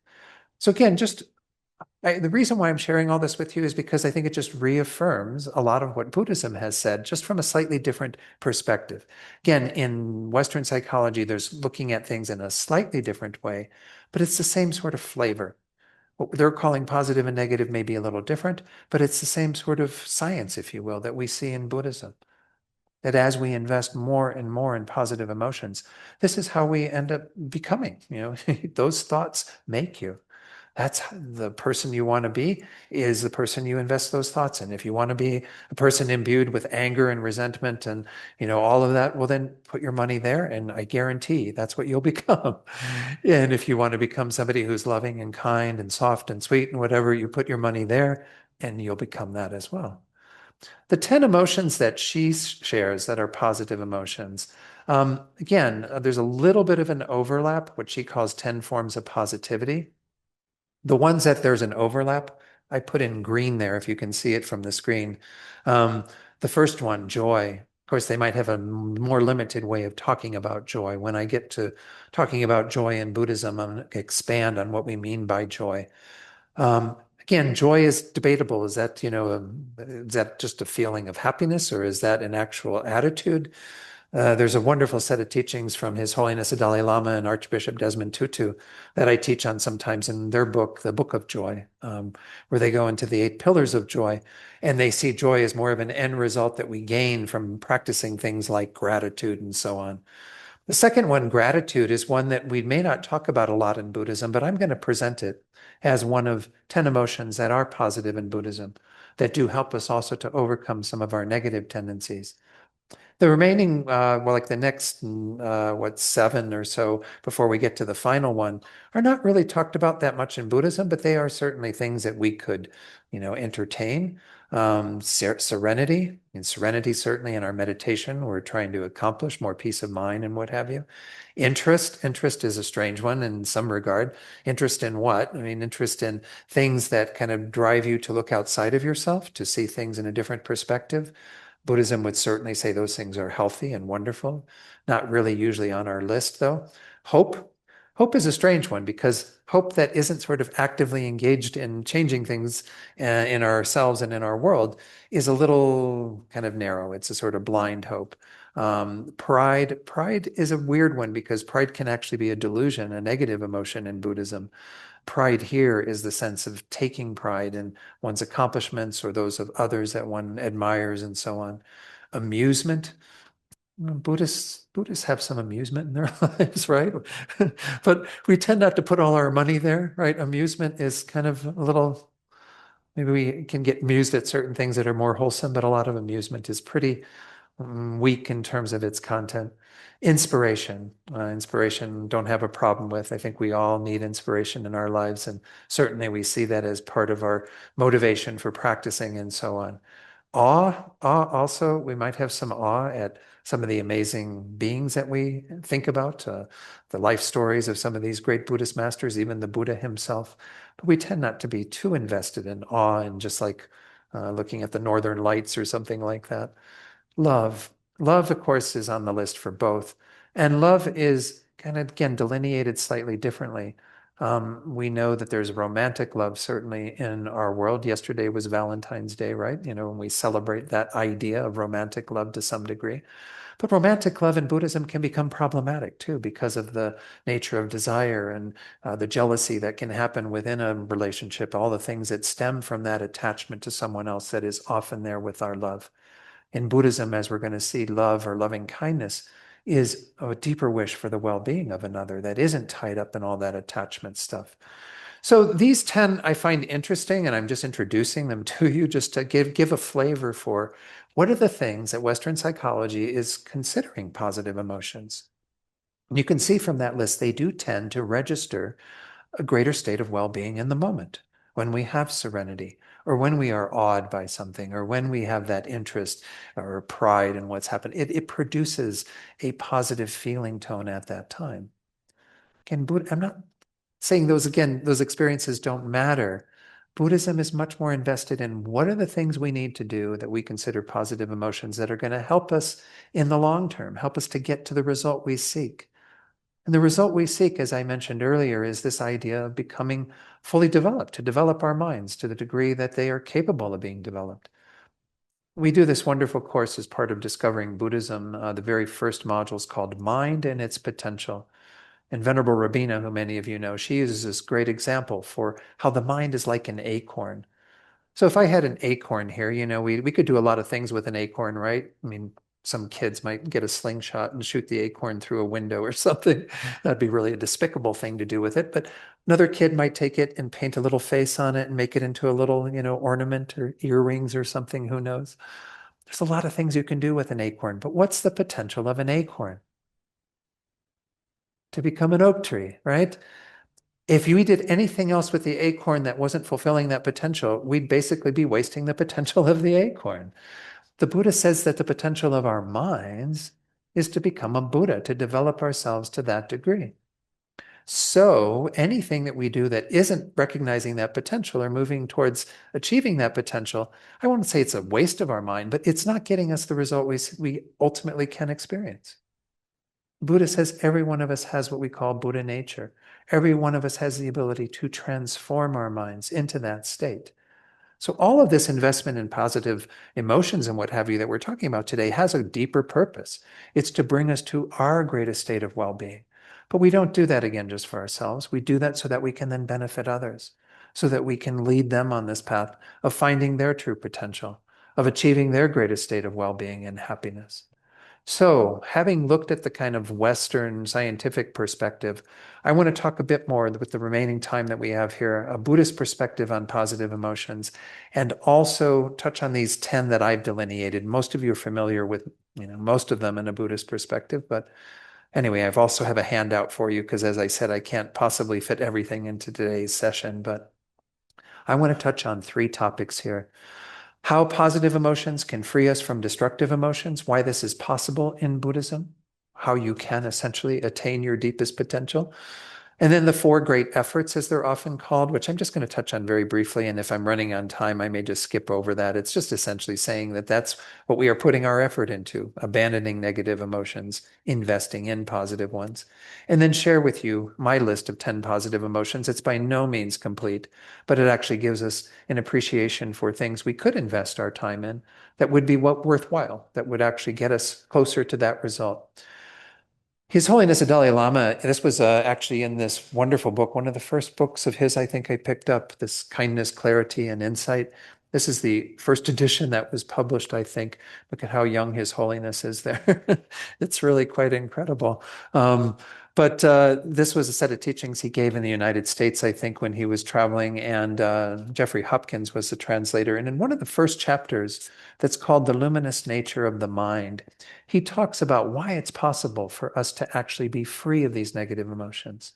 So again, the reason why I'm sharing all this with you is because I think it just reaffirms a lot of what Buddhism has said, just from a slightly different perspective. Again, in Western psychology, there's looking at things in a slightly different way, but it's the same sort of flavor. What they're calling positive and negative may be a little different, but it's the same sort of science, if you will, that we see in Buddhism. That as we invest more and more in positive emotions, this is how we end up becoming. Those thoughts make you. That's the person you want to be, is the person you invest those thoughts in. If you want to be a person imbued with anger and resentment and all of that, well, then put your money there, and I guarantee that's what you'll become. And if you want to become somebody who's loving and kind and soft and sweet and whatever, you put your money there and you'll become that as well. The 10 emotions that she shares that are positive emotions, again, there's a little bit of an overlap, what she calls 10 forms of positivity. The ones that there's an overlap, I put in green there if you can see it from the screen. The first one, joy. Of course, they might have a more limited way of talking about joy. When I get to talking about joy in Buddhism, I'm going to expand on what we mean by joy. Again, joy is debatable. Is that, is that just a feeling of happiness, or is that an actual attitude? There's a wonderful set of teachings from His Holiness the Dalai Lama and Archbishop Desmond Tutu that I teach on sometimes in their book, The Book of Joy, where they go into the 8 pillars of joy, and they see joy as more of an end result that we gain from practicing things like gratitude and so on. The second one, gratitude, is one that we may not talk about a lot in Buddhism, but I'm going to present it as one of 10 emotions that are positive in Buddhism that do help us also to overcome some of our negative tendencies. The remaining, like the next, 7 or so before we get to the final one, are not really talked about that much in Buddhism, but they are certainly things that we could, entertain. Serenity, certainly in our meditation, we're trying to accomplish more peace of mind and what have you. Interest is a strange one in some regard. Interest in what? I mean, interest in things that kind of drive you to look outside of yourself, to see things in a different perspective. Buddhism would certainly say those things are healthy and wonderful. Not really usually on our list, though. Hope is a strange one, because hope that isn't sort of actively engaged in changing things in ourselves and in our world is a little kind of narrow. It's a sort of blind hope. Pride is a weird one, because pride can actually be a delusion, a negative emotion in Buddhism. Pride here is the sense of taking pride in one's accomplishments or those of others that one admires and so on. Amusement. Buddhists have some amusement in their lives, right? But we tend not to put all our money there, right? Amusement is kind of a little, maybe we can get amused at certain things that are more wholesome, but a lot of amusement is pretty weak in terms of its content. Inspiration. Inspiration, don't have a problem with. I think we all need inspiration in our lives, and certainly we see that as part of our motivation for practicing and so on. Awe also, we might have some awe at some of the amazing beings that we think about, the life stories of some of these great Buddhist masters, even the Buddha himself. But we tend not to be too invested in awe and just like looking at the Northern Lights or something like that. Love. Love, of course, is on the list for both. And love is kind of, again, delineated slightly differently. We know that there's romantic love certainly in our world. Yesterday was Valentine's Day, right? You know, when we celebrate that idea of romantic love to some degree. But romantic love in Buddhism can become problematic too because of the nature of desire and the jealousy that can happen within a relationship, all the things that stem from that attachment to someone else that is often there with our love. In Buddhism, as we're going to see, love or loving kindness is a deeper wish for the well-being of another that isn't tied up in all that attachment stuff. So these 10 I find interesting, and I'm just introducing them to you just to give a flavor for what are the things that Western psychology is considering positive emotions. And you can see from that list, they do tend to register a greater state of well-being in the moment when we have serenity, or when we are awed by something, or when we have that interest or pride in what's happened. It produces a positive feeling tone at that time. Again, I'm not saying those experiences don't matter. Buddhism is much more invested in what are the things we need to do that we consider positive emotions that are going to help us in the long term, help us to get to the result we seek. And the result we seek, as I mentioned earlier, is this idea of becoming fully developed, to develop our minds to the degree that they are capable of being developed. We do this wonderful course as part of Discovering Buddhism. The very first module is called Mind and Its Potential. And Venerable Rabina, who many of you know, she uses this great example for how the mind is like an acorn. So if I had an acorn here, you know, we could do a lot of things with an acorn, right? I mean, some kids might get a slingshot and shoot the acorn through a window or something. That'd be really a despicable thing to do with it. But another kid might take it and paint a little face on it and make it into a little, you know, ornament or earrings or something, who knows? There's a lot of things you can do with an acorn, but what's the potential of an acorn? To become an oak tree, right? If we did anything else with the acorn that wasn't fulfilling that potential, we'd basically be wasting the potential of the acorn. The Buddha says that the potential of our minds is to become a Buddha, to develop ourselves to that degree. So anything that we do that isn't recognizing that potential or moving towards achieving that potential, I won't say it's a waste of our mind, but it's not getting us the result we ultimately can experience. Buddha says every one of us has what we call Buddha nature. Every one of us has the ability to transform our minds into that state. So all of this investment in positive emotions and what have you that we're talking about today has a deeper purpose. It's to bring us to our greatest state of well-being. But we don't do that again just for ourselves. We do that so that we can then benefit others, so that we can lead them on this path of finding their true potential, of achieving their greatest state of well-being and happiness. So, having looked at the kind of Western scientific perspective, I want to talk a bit more with the remaining time that we have here, a Buddhist perspective on positive emotions, and also touch on these 10 that I've delineated. Most of you are familiar with, you know, most of them in a Buddhist perspective, but anyway, I've also have a handout for you because, as I said, I can't possibly fit everything into today's session, but I want to touch on 3 topics here. How positive emotions can free us from destructive emotions, why this is possible in Buddhism, how you can essentially attain your deepest potential. And then the 4 great efforts, as they're often called, which I'm just going to touch on very briefly. And if I'm running on time, I may just skip over that. It's just essentially saying that that's what we are putting our effort into, abandoning negative emotions, investing in positive ones. And then share with you my list of 10 positive emotions. It's by no means complete, but it actually gives us an appreciation for things we could invest our time in that would be worthwhile, that would actually get us closer to that result. His Holiness the Dalai Lama, this was actually in this wonderful book, one of the first books of his I think I picked up, this Kindness, Clarity, and Insight. This is the first edition that was published, I think. Look at how young His Holiness is there. It's really quite incredible. But this was a set of teachings he gave in the United States, I think, when he was traveling, and Jeffrey Hopkins was the translator. And in one of the first chapters that's called The Luminous Nature of the Mind, he talks about why it's possible for us to actually be free of these negative emotions.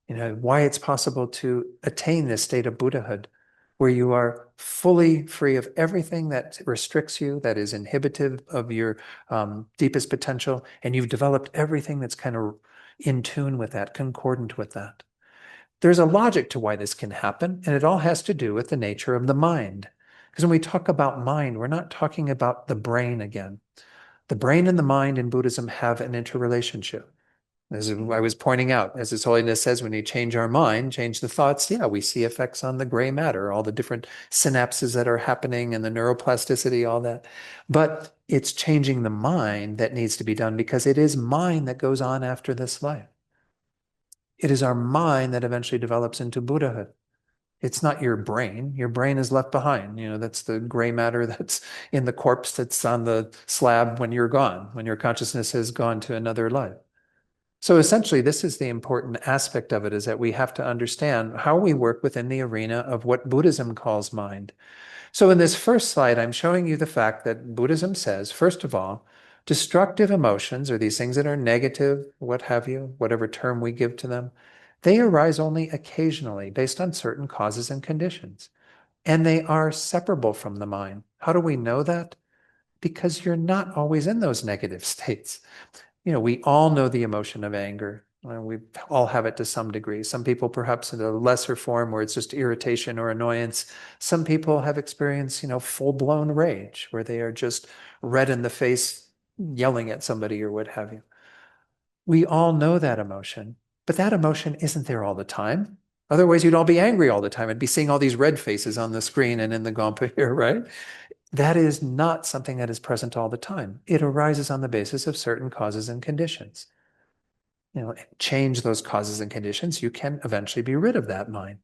Why it's possible to attain this state of Buddhahood, where you are fully free of everything that restricts you, that is inhibitive of your deepest potential, and you've developed everything that's kind of in tune with that, concordant with that. There's a logic to why this can happen, and it all has to do with the nature of the mind. Because when we talk about mind, we're not talking about the brain again. The brain and the mind in Buddhism have an interrelationship. As I was pointing out, as His Holiness says, when you change our mind, change the thoughts, yeah, we see effects on the gray matter, all the different synapses that are happening and the neuroplasticity, all that. But it's changing the mind that needs to be done, because it is mind that goes on after this life. It is our mind that eventually develops into Buddhahood. It's not your brain. Your brain is left behind. That's the gray matter that's in the corpse that's on the slab when you're gone, when your consciousness has gone to another life. So essentially, this is the important aspect of it, is that we have to understand how we work within the arena of what Buddhism calls mind. So in this first slide, I'm showing you the fact that Buddhism says, first of all, destructive emotions, or these things that are negative, what have you, whatever term we give to them, they arise only occasionally based on certain causes and conditions. And they are separable from the mind. How do we know that? Because you're not always in those negative states. We all know the emotion of anger. We all have it to some degree. Some people perhaps in a lesser form where it's just irritation or annoyance. Some people have experienced, full-blown rage where they are just red in the face, yelling at somebody or what have you. We all know that emotion, but that emotion isn't there all the time. Otherwise, you'd all be angry all the time and be seeing all these red faces on the screen and in the Gompa here, right? That is not something that is present all the time. It arises on the basis of certain causes and conditions. Change those causes and conditions, you can eventually be rid of that mind.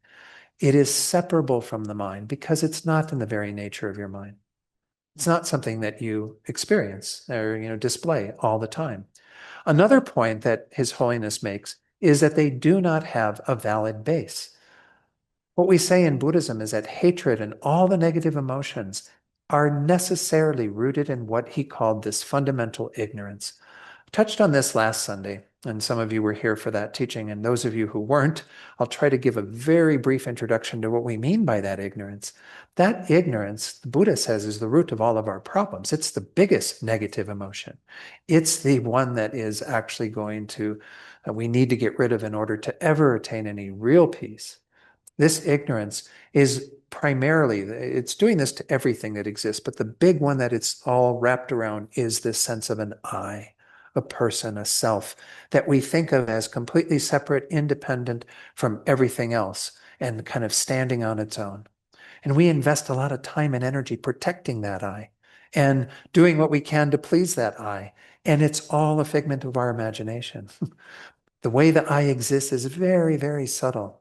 It is separable from the mind because it's not in the very nature of your mind. It's not something that you experience or display all the time. Another point that His Holiness makes is that they do not have a valid base. What we say in Buddhism is that hatred and all the negative emotions are necessarily rooted in what he called this fundamental ignorance. I touched on this last Sunday, and some of you were here for that teaching, and those of you who weren't, I'll try to give a very brief introduction to what we mean by that ignorance. That ignorance, the Buddha says, is the root of all of our problems. It's the biggest negative emotion. It's the one that is actually we need to get rid of in order to ever attain any real peace. This ignorance is primarily, it's doing this to everything that exists, but the big one that it's all wrapped around is this sense of an I, a person, a self, that we think of as completely separate, independent from everything else, and kind of standing on its own. And we invest a lot of time and energy protecting that I and doing what we can to please that I. And it's all a figment of our imagination. The way the I exists is very, very subtle.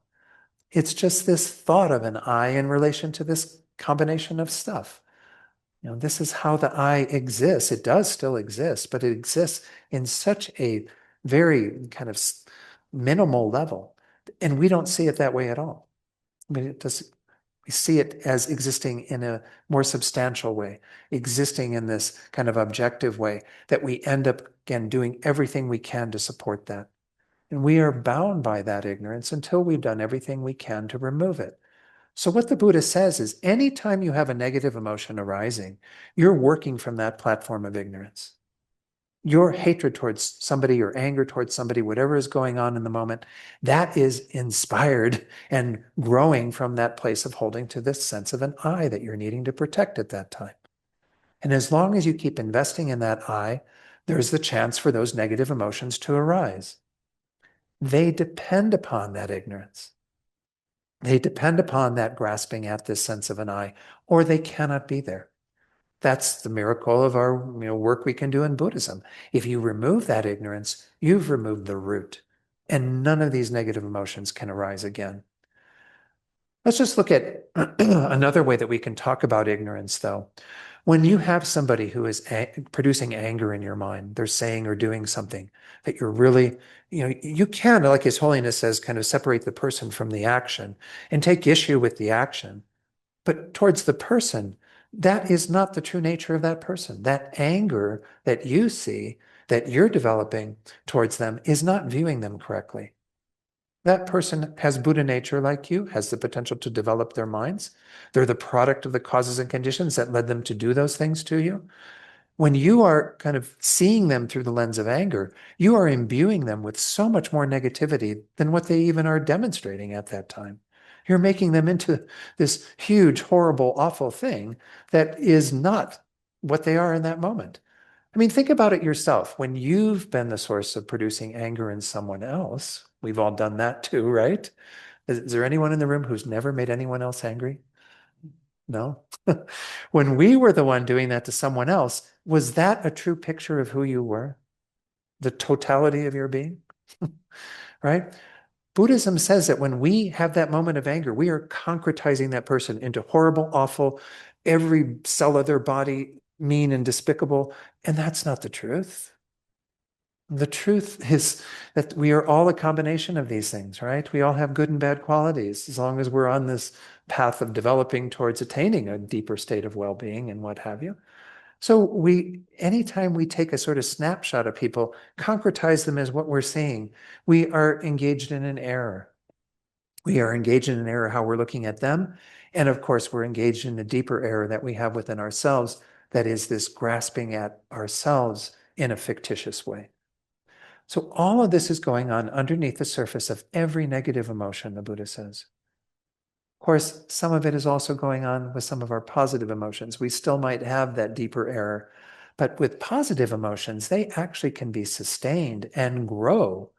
It's just this thought of an I in relation to this combination of stuff. This is how the I exists. It does still exist, but it exists in such a very kind of minimal level. And we don't see it that way at all. We see it as existing in a more substantial way, existing in this kind of objective way that we end up, again, doing everything we can to support that. And we are bound by that ignorance until we've done everything we can to remove it. So what the Buddha says is anytime you have a negative emotion arising, you're working from that platform of ignorance. Your hatred towards somebody, your anger towards somebody, whatever is going on in the moment, that is inspired and growing from that place of holding to this sense of an I that you're needing to protect at that time. And as long as you keep investing in that I, there's the chance for those negative emotions to arise. They depend upon that ignorance. They depend upon that grasping at this sense of an I, or they cannot be there. That's the miracle of our work we can do in Buddhism. If you remove that ignorance, you've removed the root, and none of these negative emotions can arise again. Let's just look at another way that we can talk about ignorance, though. When you have somebody who is producing anger in your mind, they're saying or doing something that you're really, you can, like His Holiness says, kind of separate the person from the action and take issue with the action. But towards the person, that is not the true nature of that person. That anger that you see, that you're developing towards them, is not viewing them correctly. That person has Buddha nature like you, has the potential to develop their minds. They're the product of the causes and conditions that led them to do those things to you. When you are kind of seeing them through the lens of anger, you are imbuing them with so much more negativity than what they even are demonstrating at that time. You're making them into this huge, horrible, awful thing that is not what they are in that moment. I mean, think about it yourself. When you've been the source of producing anger in someone else, we've all done that too, right? Is there anyone in the room who's never made anyone else angry? No? When we were the one doing that to someone else, was that a true picture of who you were? The totality of your being? Right? Buddhism says that when we have that moment of anger, we are concretizing that person into horrible, awful, every cell of their body mean and despicable. And that's not the truth. The truth is that we are all a combination of these things, right? We all have good and bad qualities as long as we're on this path of developing towards attaining a deeper state of well-being and what have you. So anytime we take a sort of snapshot of people, concretize them as what we're seeing, we are engaged in an error. We are engaged in an error how we're looking at them. And of course, we're engaged in the deeper error that we have within ourselves, that is this grasping at ourselves in a fictitious way. So all of this is going on underneath the surface of every negative emotion, the Buddha says. Of course, some of it is also going on with some of our positive emotions. We still might have that deeper error, but with positive emotions, they actually can be sustained and grow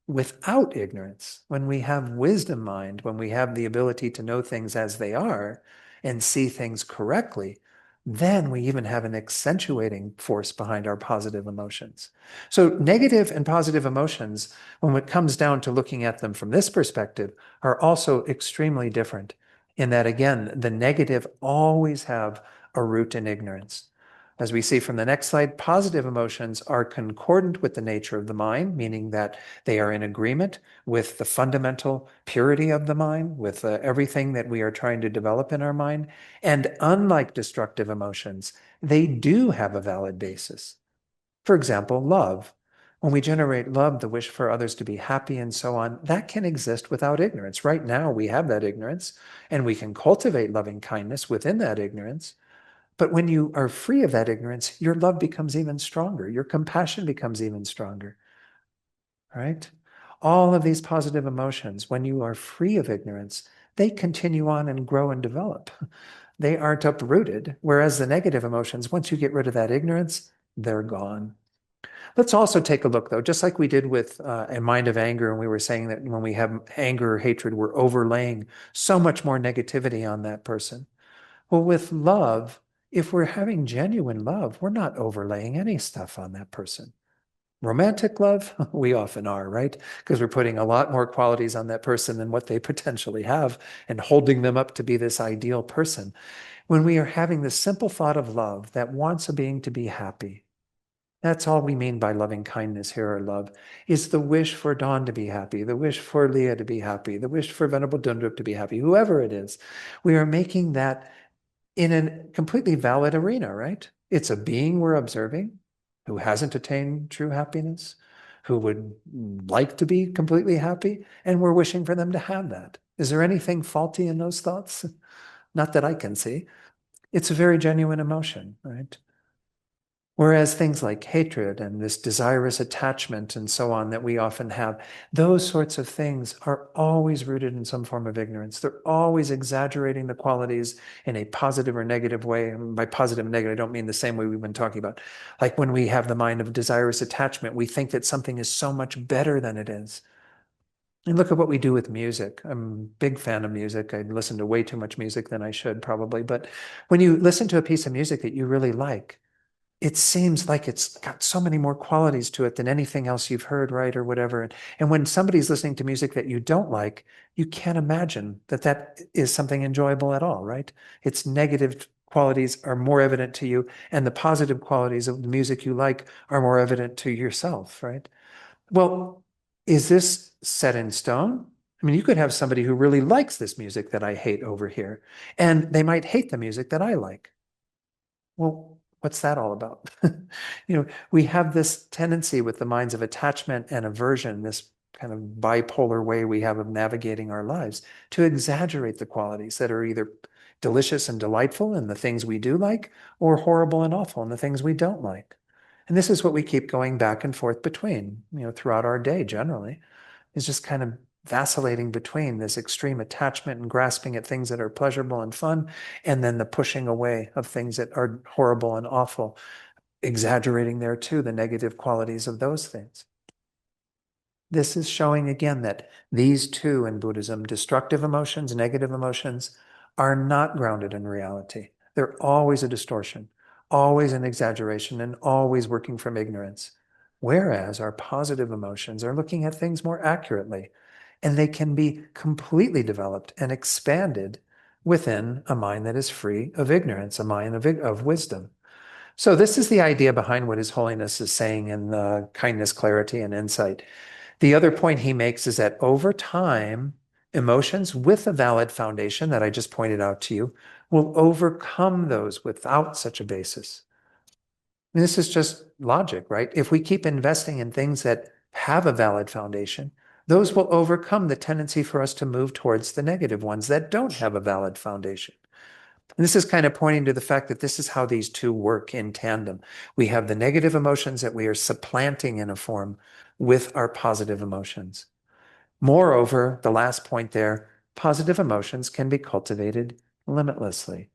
without ignorance. When we have wisdom mind, when we have the ability to know things as they are and see things correctly, then we even have an accentuating force behind our positive emotions. So negative and positive emotions, when it comes down to looking at them from this perspective, are also extremely different in that, again, the negative always have a root in ignorance. As we see from the next slide, positive emotions are concordant with the nature of the mind, meaning that they are in agreement with the fundamental purity of the mind, with everything that we are trying to develop in our mind. And unlike destructive emotions, they do have a valid basis. For example, love. When we generate love, the wish for others to be happy and so on, that can exist without ignorance. Right now, we have that ignorance, and we can cultivate loving kindness within that ignorance. But when you are free of that ignorance, your love becomes even stronger. Your compassion becomes even stronger, right? All of these positive emotions, when you are free of ignorance, they continue on and grow and develop. They aren't uprooted. Whereas the negative emotions, once you get rid of that ignorance, they're gone. Let's also take a look, though, just like we did with a mind of anger, and we were saying that when we have anger or hatred, we're overlaying so much more negativity on that person. Well, with love, if we're having genuine love, we're not overlaying any stuff on that person. Romantic love, we often are, right? Because we're putting a lot more qualities on that person than what they potentially have and holding them up to be this ideal person. When we are having the simple thought of love that wants a being to be happy, that's all we mean by loving kindness here, or love, is the wish for Dawn to be happy, the wish for Leah to be happy, the wish for Venerable Dundrup to be happy, whoever it is. We are making that in a completely valid arena, right? It's a being we're observing who hasn't attained true happiness, who would like to be completely happy, and we're wishing for them to have that. Is there anything faulty in those thoughts? Not that I can see. It's a very genuine emotion, right? Whereas things like hatred and this desirous attachment and so on that we often have, those sorts of things are always rooted in some form of ignorance. They're always exaggerating the qualities in a positive or negative way. And by positive and negative, I don't mean the same way we've been talking about. Like when we have the mind of desirous attachment, we think that something is so much better than it is. And look at what we do with music. I'm a big fan of music. I listen to way too much music than I should probably. But when you listen to a piece of music that you really like, it seems like it's got so many more qualities to it than anything else you've heard, right? Or whatever. And when somebody's listening to music that you don't like, you can't imagine that that is something enjoyable at all, right? Its negative qualities are more evident to you, and the positive qualities of the music you like are more evident to yourself, right? Well, is this set in stone? I mean, you could have somebody who really likes this music that I hate over here, and they might hate the music that I like. Well, what's that all about? We have this tendency with the minds of attachment and aversion, this kind of bipolar way we have of navigating our lives, to exaggerate the qualities that are either delicious and delightful in the things we do like, or horrible and awful in the things we don't like. And this is what we keep going back and forth between, throughout our day generally, is just kind of vacillating between this extreme attachment and grasping at things that are pleasurable and fun, and then the pushing away of things that are horrible and awful, exaggerating there too the negative qualities of those things. This is showing again that these two in Buddhism, destructive emotions, negative emotions, are not grounded in reality. They're always a distortion, always an exaggeration, and always working from ignorance. Whereas our positive emotions are looking at things more accurately, and they can be completely developed and expanded within a mind that is free of ignorance, a mind of wisdom. So this is the idea behind what His Holiness is saying in Kindness, Clarity, and Insight. The other point he makes is that over time, emotions with a valid foundation that I just pointed out to you will overcome those without such a basis. I mean, this is just logic, right? If we keep investing in things that have a valid foundation, those will overcome the tendency for us to move towards the negative ones that don't have a valid foundation. And this is kind of pointing to the fact that this is how these two work in tandem. We have the negative emotions that we are supplanting in a form with our positive emotions. Moreover, the last point there, positive emotions can be cultivated limitlessly.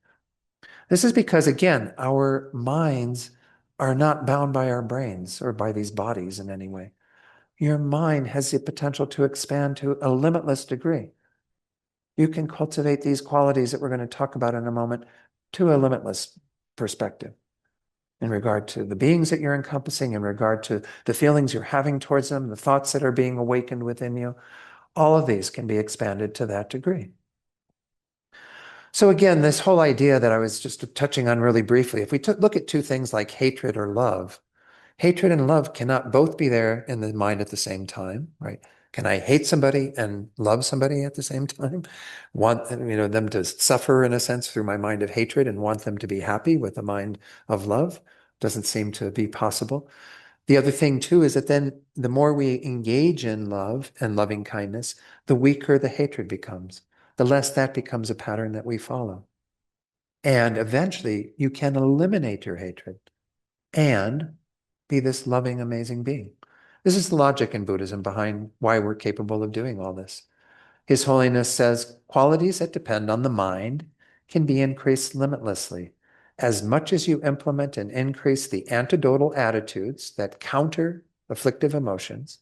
This is because, again, our minds are not bound by our brains or by these bodies in any way. Your mind has the potential to expand to a limitless degree. You can cultivate these qualities that we're going to talk about in a moment to a limitless perspective in regard to the beings that you're encompassing, in regard to the feelings you're having towards them, the thoughts that are being awakened within you. All of these can be expanded to that degree. So again, this whole idea that I was just touching on really briefly, if we look at two things like hatred or love, hatred and love cannot both be there in the mind at the same time, right? Can I hate somebody and love somebody at the same time? Want them to suffer in a sense through my mind of hatred and want them to be happy with a mind of love? Doesn't seem to be possible. The other thing too is that then the more we engage in love and loving kindness, the weaker the hatred becomes, the less that becomes a pattern that we follow. And eventually you can eliminate your hatred and be this loving, amazing being. This is the logic in Buddhism behind why we're capable of doing all this. His Holiness says qualities that depend on the mind can be increased limitlessly. As much as you implement and increase the antidotal attitudes that counter afflictive emotions,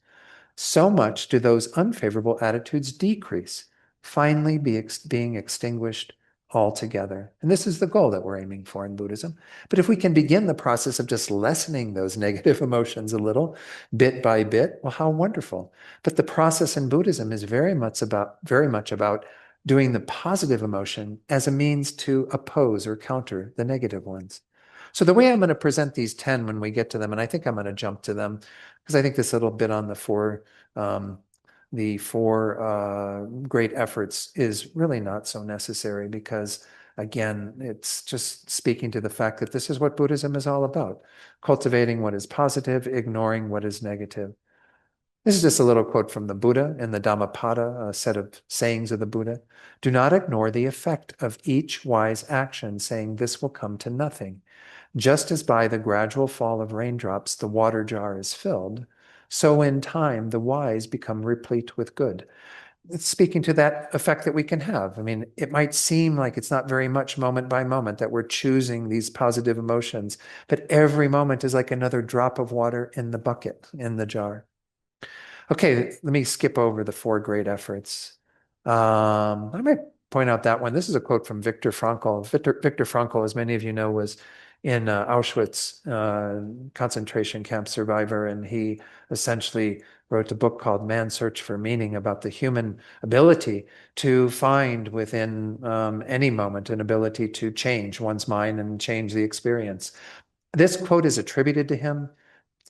so much do those unfavorable attitudes decrease, finally being extinguished altogether. And this is the goal that we're aiming for in Buddhism. But if we can begin the process of just lessening those negative emotions a little, bit by bit, well, how wonderful. But the process in Buddhism is very much about doing the positive emotion as a means to oppose or counter the negative ones. So the way I'm going to present these 10 when we get to them, and I think I'm going to jump to them, because I think this little bit on um, the four great efforts is really not so necessary because, again, it's just speaking to the fact that this is what Buddhism is all about, cultivating what is positive, ignoring what is negative. This is just a little quote from the Buddha in the Dhammapada, a set of sayings of the Buddha. Do not ignore the effect of each wise action, saying this will come to nothing. Just as by the gradual fall of raindrops the water jar is filled, so in time the wise become replete with good. It's speaking to that effect that we can have. I mean, it might seem like it's not very much moment by moment that we're choosing these positive emotions, but every moment is like another drop of water in the bucket, in the jar. Okay, let me skip over the 4 great efforts. I might point out that one. This is a quote from Viktor Frankl. Viktor Frankl, as many of you know, was in Auschwitz concentration camp survivor, and he essentially wrote a book called Man's Search for Meaning about the human ability to find within any moment an ability to change one's mind and change the experience. This quote is attributed to him.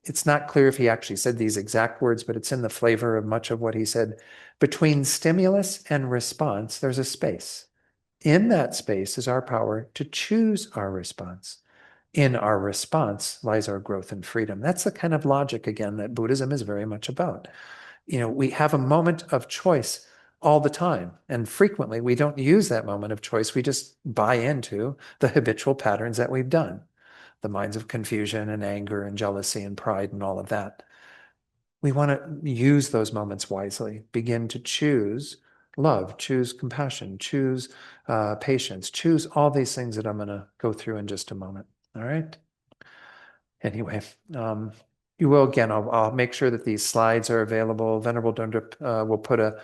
It's not clear if he actually said these exact words, but it's in the flavor of much of what he said. Between stimulus and response, there's a space. In that space is our power to choose our response. In our response lies our growth and freedom. That's the kind of logic, again, that Buddhism is very much about. We have a moment of choice all the time. And frequently, we don't use that moment of choice. We just buy into the habitual patterns that we've done, the minds of confusion and anger and jealousy and pride and all of that. We want to use those moments wisely, begin to choose love, choose compassion, choose patience, choose all these things that I'm going to go through in just a moment. All right. Anyway, you will, again, I'll make sure that these slides are available. Venerable Dundrup will put a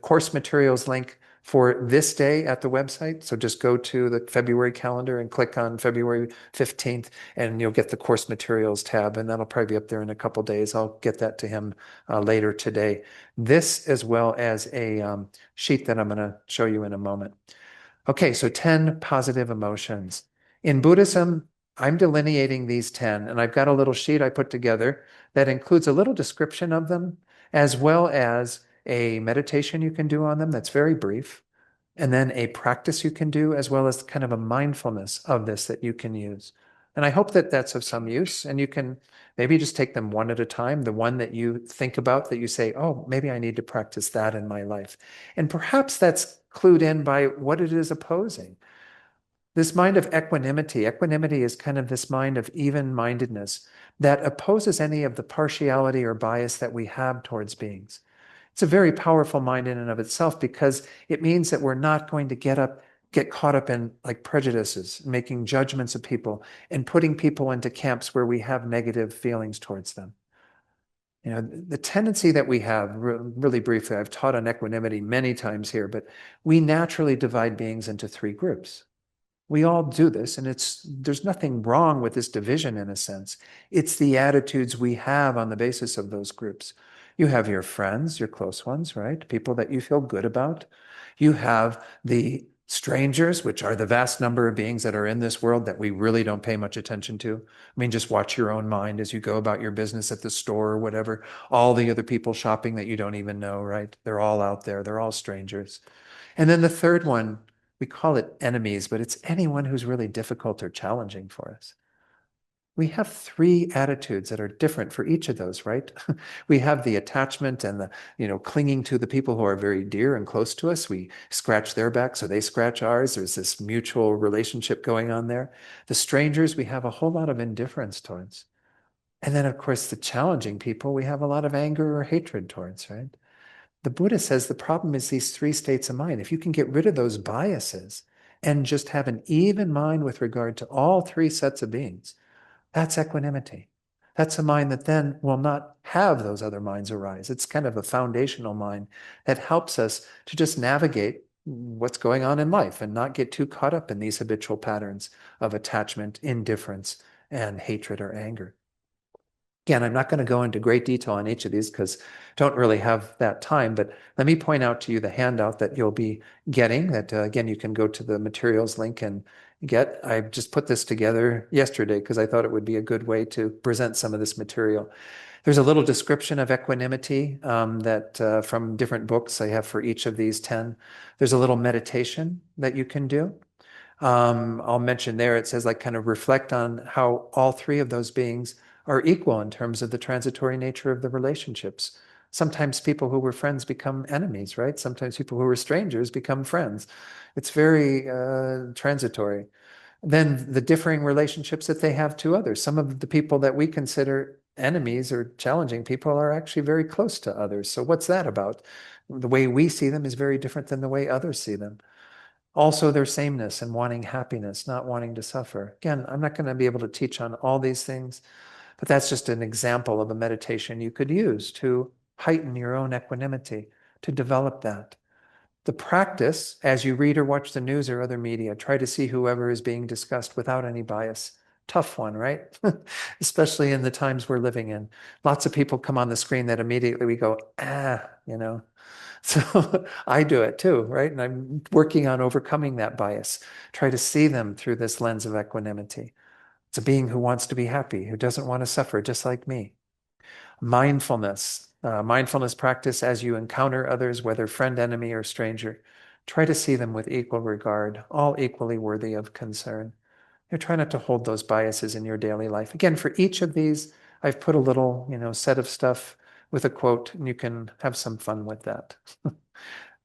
course materials link for this day at the website. So just go to the February calendar and click on February 15th, and you'll get the course materials tab, and that'll probably be up there in a couple days. I'll get that to him later today. This, as well as a sheet that I'm going to show you in a moment. Okay, so 10 positive emotions. In Buddhism, I'm delineating these 10, and I've got a little sheet I put together that includes a little description of them, as well as a meditation you can do on them that's very brief, and then a practice you can do, as well as kind of a mindfulness of this that you can use. And I hope that that's of some use, and you can maybe just take them one at a time, the one that you think about that you say, oh, maybe I need to practice that in my life. And perhaps that's clued in by what it is opposing. This mind of equanimity. Equanimity is kind of this mind of even-mindedness that opposes any of the partiality or bias that we have towards beings. It's a very powerful mind in and of itself, because it means that we're not going to get caught up in like prejudices, making judgments of people, and putting people into camps where we have negative feelings towards them. The tendency that we have, really briefly, I've taught on equanimity many times here, but we naturally divide beings into 3 groups. We all do this, and there's nothing wrong with this division in a sense. It's the attitudes we have on the basis of those groups. You have your friends, your close ones, right? People that you feel good about. You have the strangers, which are the vast number of beings that are in this world that we really don't pay much attention to. I mean, just watch your own mind as you go about your business at the store or whatever. All the other people shopping that you don't even know, right? They're all out there. They're all strangers. And then the third one, we call it enemies, but it's anyone who's really difficult or challenging for us. We have 3 attitudes that are different for each of those, right? We have the attachment and the, clinging to the people who are very dear and close to us. We scratch their back, so they scratch ours. There's this mutual relationship going on there. The strangers, we have a whole lot of indifference towards. And then, of course, the challenging people, we have a lot of anger or hatred towards, right? The Buddha says the problem is these 3 states of mind. If you can get rid of those biases and just have an even mind with regard to all 3 sets of beings, that's equanimity. That's a mind that then will not have those other minds arise. It's kind of a foundational mind that helps us to just navigate what's going on in life and not get too caught up in these habitual patterns of attachment, indifference, and hatred or anger. Again, I'm not going to go into great detail on each of these because I don't really have that time, but let me point out to you the handout that you'll be getting that, again, you can go to the materials link and get. I just put this together yesterday because I thought it would be a good way to present some of this material. There's a little description of equanimity that from different books I have for each of these 10. There's a little meditation that you can do. I'll mention there, it says kind of reflect on how all 3 of those beings are equal in terms of the transitory nature of the relationships. Sometimes people who were friends become enemies, right? Sometimes people who were strangers become friends. It's very transitory. Then the differing relationships that they have to others. Some of the people that we consider enemies or challenging people are actually very close to others. So what's that about? The way we see them is very different than the way others see them. Also, their sameness and wanting happiness, not wanting to suffer. Again, I'm not going to be able to teach on all these things, but that's just an example of a meditation you could use to heighten your own equanimity, to develop that. The practice, as you read or watch the news or other media, try to see whoever is being discussed without any bias. Tough one, right? Especially in the times we're living in. Lots of people come on the screen that immediately we go, you know. So I do it too, right? And I'm working on overcoming that bias. Try to see them through this lens of equanimity. It's a being who wants to be happy, who doesn't want to suffer, just like me. Mindfulness. Mindfulness practice as you encounter others, whether friend, enemy, or stranger. Try to see them with equal regard, all equally worthy of concern. You try not to hold those biases in your daily life. Again, for each of these, I've put a little, set of stuff with a quote, and you can have some fun with that.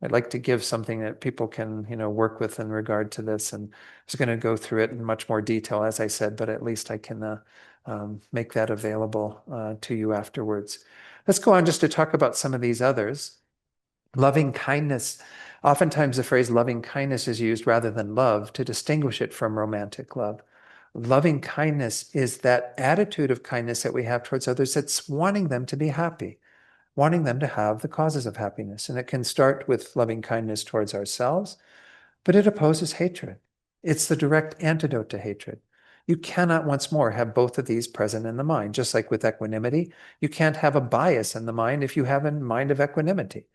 I'd like to give something that people can, work with in regard to this. And I was going to go through it in much more detail, as I said, but at least I can make that available to you afterwards. Let's go on just to talk about some of these others. Loving kindness. Oftentimes the phrase loving kindness is used rather than love to distinguish it from romantic love. Loving kindness is that attitude of kindness that we have towards others that's wanting them to be happy, wanting them to have the causes of happiness. And it can start with loving kindness towards ourselves, but it opposes hatred. It's the direct antidote to hatred. You cannot, once more, have both of these present in the mind. Just like with equanimity, you can't have a bias in the mind if you have a mind of equanimity.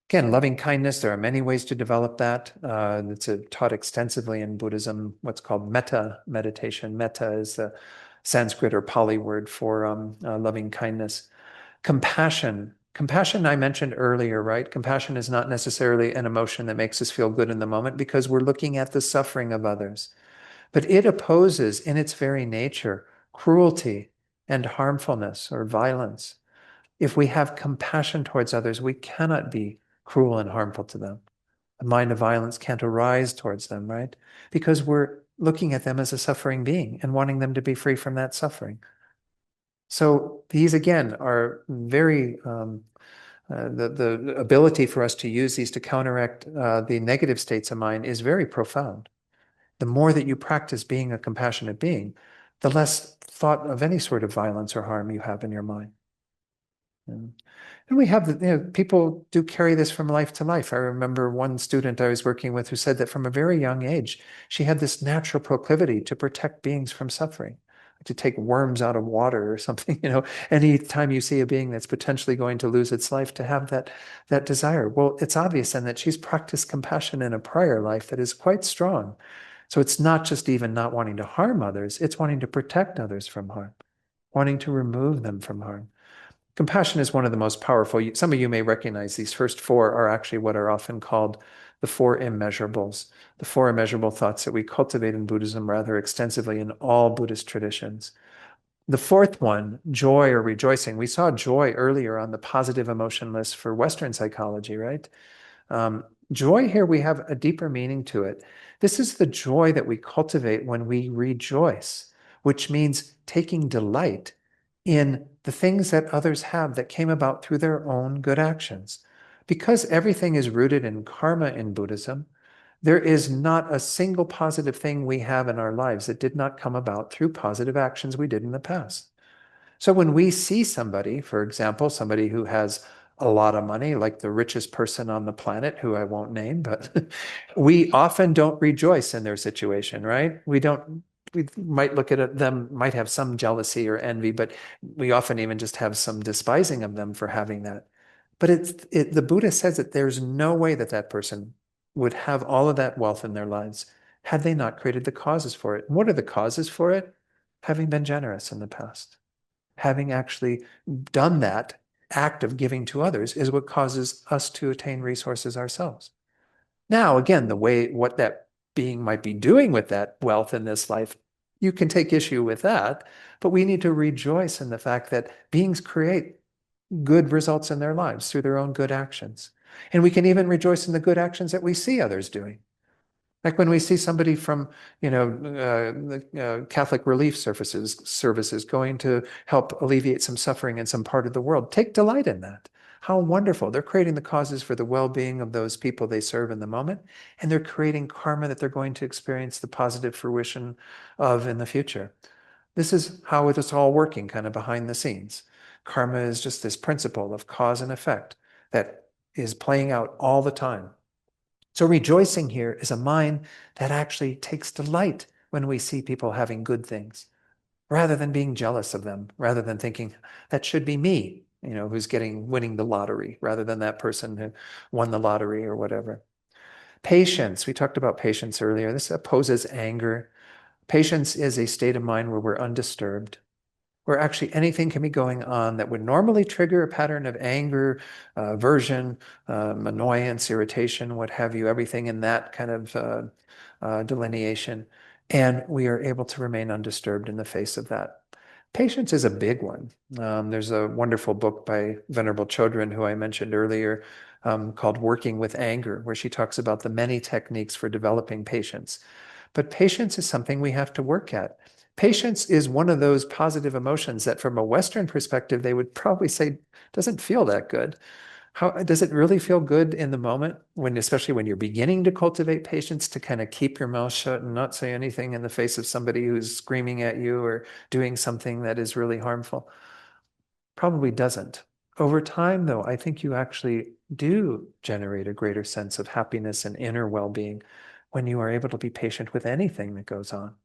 Again, loving kindness, there are many ways to develop that. It's taught extensively in Buddhism, what's called metta meditation. Metta is the Sanskrit or Pali word for loving kindness. Compassion. Compassion I mentioned earlier, right? Compassion is not necessarily an emotion that makes us feel good in the moment because we're looking at the suffering of others. But it opposes in its very nature cruelty and harmfulness or violence. If we have compassion towards others, we cannot be cruel and harmful to them. A mind of violence can't arise towards them, right? Because we're looking at them as a suffering being and wanting them to be free from that suffering. So these, again, are very, the ability for us to use these to counteract the negative states of mind is very profound. The more that you practice being a compassionate being, the less thought of any sort of violence or harm you have in your mind. And we have, people do carry this from life to life. I remember one student I was working with who said that from a very young age, she had this natural proclivity to protect beings from suffering, to take worms out of water or something, anytime you see a being that's potentially going to lose its life, to have that desire. Well, it's obvious then that she's practiced compassion in a prior life that is quite strong. So it's not just even not wanting to harm others, it's wanting to protect others from harm, wanting to remove them from harm. Compassion is one of the most powerful. Some of you may recognize these first four are actually what are often called the four immeasurables, the four immeasurable thoughts that we cultivate in Buddhism rather extensively in all Buddhist traditions. The fourth one, joy or rejoicing. We saw joy earlier on the positive emotion list for Western psychology, right? Joy here, we have a deeper meaning to it. This is the joy that we cultivate when we rejoice, which means taking delight in the things that others have that came about through their own good actions. Because everything is rooted in karma in Buddhism, there is not a single positive thing we have in our lives that did not come about through positive actions we did in the past. So when we see somebody, for example, somebody who has a lot of money, like the richest person on the planet, who I won't name, but we often don't rejoice in their situation, right? We might look at it, them, might have some jealousy or envy, but we often even just have some despising of them for having that. But the Buddha says that there's no way that that person would have all of that wealth in their lives had they not created the causes for it. And what are the causes for it? Having been generous in the past. Having actually done that act of giving to others is what causes us to attain resources ourselves. Now, again, what that being might be doing with that wealth in this life, you can take issue with that, but we need to rejoice in the fact that beings create good results in their lives through their own good actions. And we can even rejoice in the good actions that we see others doing. Like when we see somebody from, the Catholic relief services going to help alleviate some suffering in some part of the world, take delight in that. How wonderful. They're creating the causes for the well-being of those people they serve in the moment, and they're creating karma that they're going to experience the positive fruition of in the future. This is how it's all working kind of behind the scenes. Karma is just this principle of cause and effect that is playing out all the time. So rejoicing here is a mind that actually takes delight when we see people having good things, rather than being jealous of them, rather than thinking that should be me, who's winning the lottery, rather than that person who won the lottery or whatever. Patience, we talked about patience earlier. This opposes anger. Patience is a state of mind where we're undisturbed, where actually anything can be going on that would normally trigger a pattern of anger, aversion, annoyance, irritation, what have you, everything in that kind of delineation. And we are able to remain undisturbed in the face of that. Patience is a big one. There's a wonderful book by Venerable Chodron, who I mentioned earlier, called Working with Anger, where she talks about the many techniques for developing patience. But patience is something we have to work at. Patience is one of those positive emotions that from a Western perspective, they would probably say doesn't feel that good. How does it really feel good in the moment especially when you're beginning to cultivate patience, to kind of keep your mouth shut and not say anything in the face of somebody who's screaming at you or doing something that is really harmful? Probably doesn't. Over time, though, I think you actually do generate a greater sense of happiness and inner well-being when you are able to be patient with anything that goes on.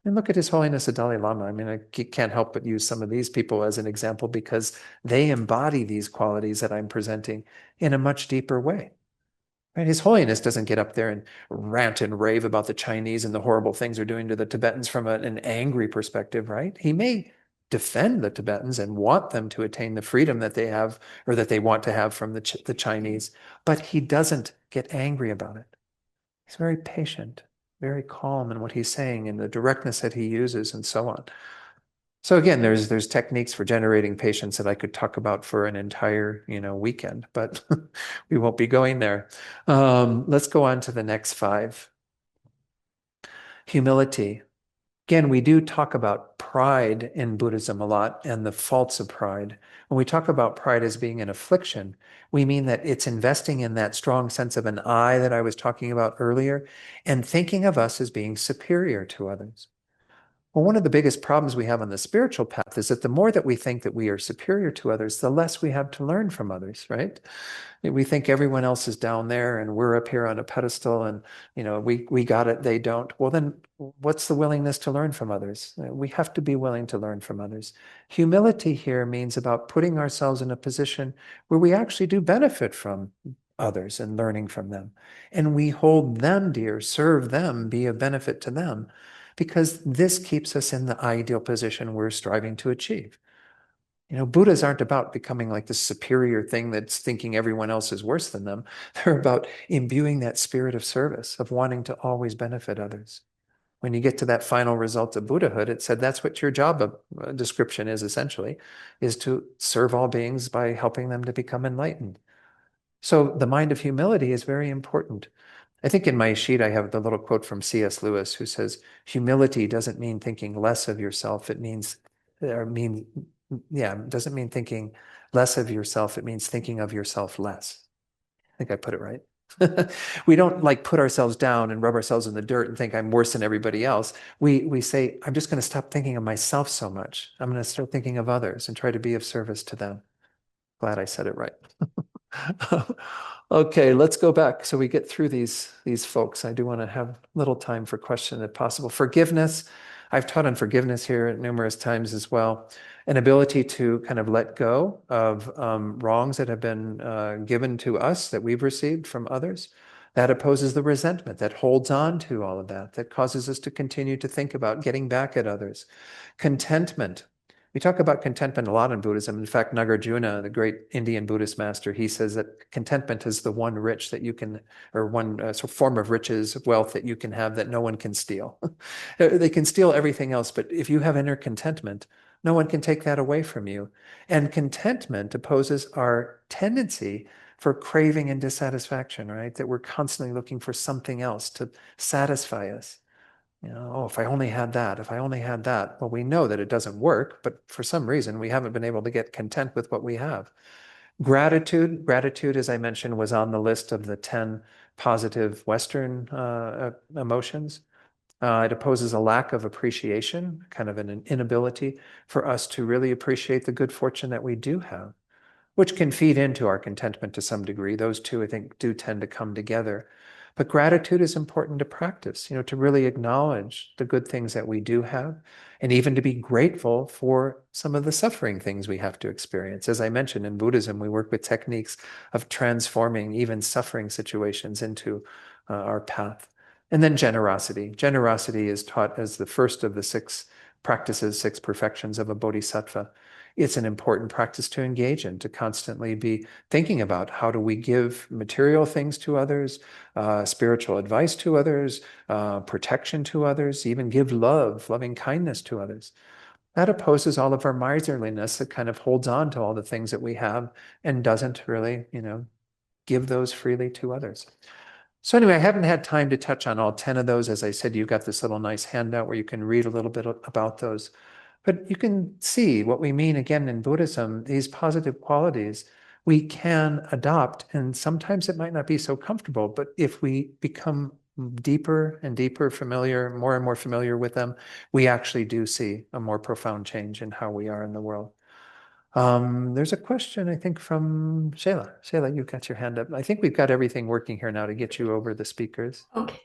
And look at His Holiness the Dalai Lama. I mean, I can't help but use some of these people as an example because they embody these qualities that I'm presenting in a much deeper way. Right? His Holiness doesn't get up there and rant and rave about the Chinese and the horrible things they're doing to the Tibetans from an angry perspective, right? He may defend the Tibetans and want them to attain the freedom that they have or that they want to have from the Chinese, but he doesn't get angry about it. He's very patient, very calm in what he's saying and the directness that he uses and so on. So again, there's techniques for generating patience that I could talk about for an entire, weekend, but we won't be going there. Let's go on to the next 5. Humility. Again, we do talk about pride in Buddhism a lot and the faults of pride. When we talk about pride as being an affliction, we mean that it's investing in that strong sense of an I that I was talking about earlier and thinking of us as being superior to others. Well, one of the biggest problems we have on the spiritual path is that the more that we think that we are superior to others, the less we have to learn from others, right? We think everyone else is down there and we're up here on a pedestal and, we got it, they don't. Well, then what's the willingness to learn from others? We have to be willing to learn from others. Humility here means about putting ourselves in a position where we actually do benefit from others and learning from them. And we hold them dear, serve them, be of benefit to them, because this keeps us in the ideal position we're striving to achieve. Buddhas aren't about becoming like this superior thing that's thinking everyone else is worse than them. They're about imbuing that spirit of service, of wanting to always benefit others. When you get to that final result of Buddhahood, it said that's what your job description is essentially, is to serve all beings by helping them to become enlightened. So the mind of humility is very important. I think in my sheet, I have the little quote from C.S. Lewis, who says, humility doesn't mean thinking less of yourself. It doesn't mean thinking less of yourself. It means thinking of yourself less. I think I put it right. We don't like put ourselves down and rub ourselves in the dirt and think I'm worse than everybody else. We say, I'm just going to stop thinking of myself so much. I'm going to start thinking of others and try to be of service to them. Glad I said it right. Okay, let's go back. So we get through these folks. I do want to have a little time for question if possible. Forgiveness. I've taught on forgiveness here numerous times as well. An ability to kind of let go of wrongs that have been given to us that we've received from others. That opposes the resentment that holds on to all of that causes us to continue to think about getting back at others. Contentment. We talk about contentment a lot in Buddhism. In fact, Nagarjuna, the great Indian Buddhist master, he says that contentment is the one rich that you can, or one form of riches, wealth that you can have that no one can steal. They can steal everything else, but if you have inner contentment, no one can take that away from you. And contentment opposes our tendency for craving and dissatisfaction, right? That we're constantly looking for something else to satisfy us. If I only had that, if I only had that. Well, we know that it doesn't work, but for some reason, we haven't been able to get content with what we have. Gratitude, as I mentioned, was on the list of the 10 positive Western emotions. It opposes a lack of appreciation, kind of an inability for us to really appreciate the good fortune that we do have, which can feed into our contentment to some degree. Those two, I think, do tend to come together. But gratitude is important to practice, to really acknowledge the good things that we do have, and even to be grateful for some of the suffering things we have to experience. As I mentioned, in Buddhism, we work with techniques of transforming even suffering situations into our path. And then generosity. Generosity is taught as the first of the 6 practices, 6 perfections of a bodhisattva. It's an important practice to engage in, to constantly be thinking about how do we give material things to others, spiritual advice to others, protection to others, even give love, loving kindness to others. That opposes all of our miserliness that kind of holds on to all the things that we have and doesn't really, give those freely to others. So anyway, I haven't had time to touch on all 10 of those. As I said, you've got this little nice handout where you can read a little bit about those. But you can see what we mean again in Buddhism, these positive qualities we can adopt, and sometimes it might not be so comfortable, but if we become deeper and deeper familiar, more and more familiar with them, we actually do see a more profound change in how we are in the world. There's a question, I think, from Shayla. Shayla, you've got your hand up. I think we've got everything working here now to get you over the speakers. Okay.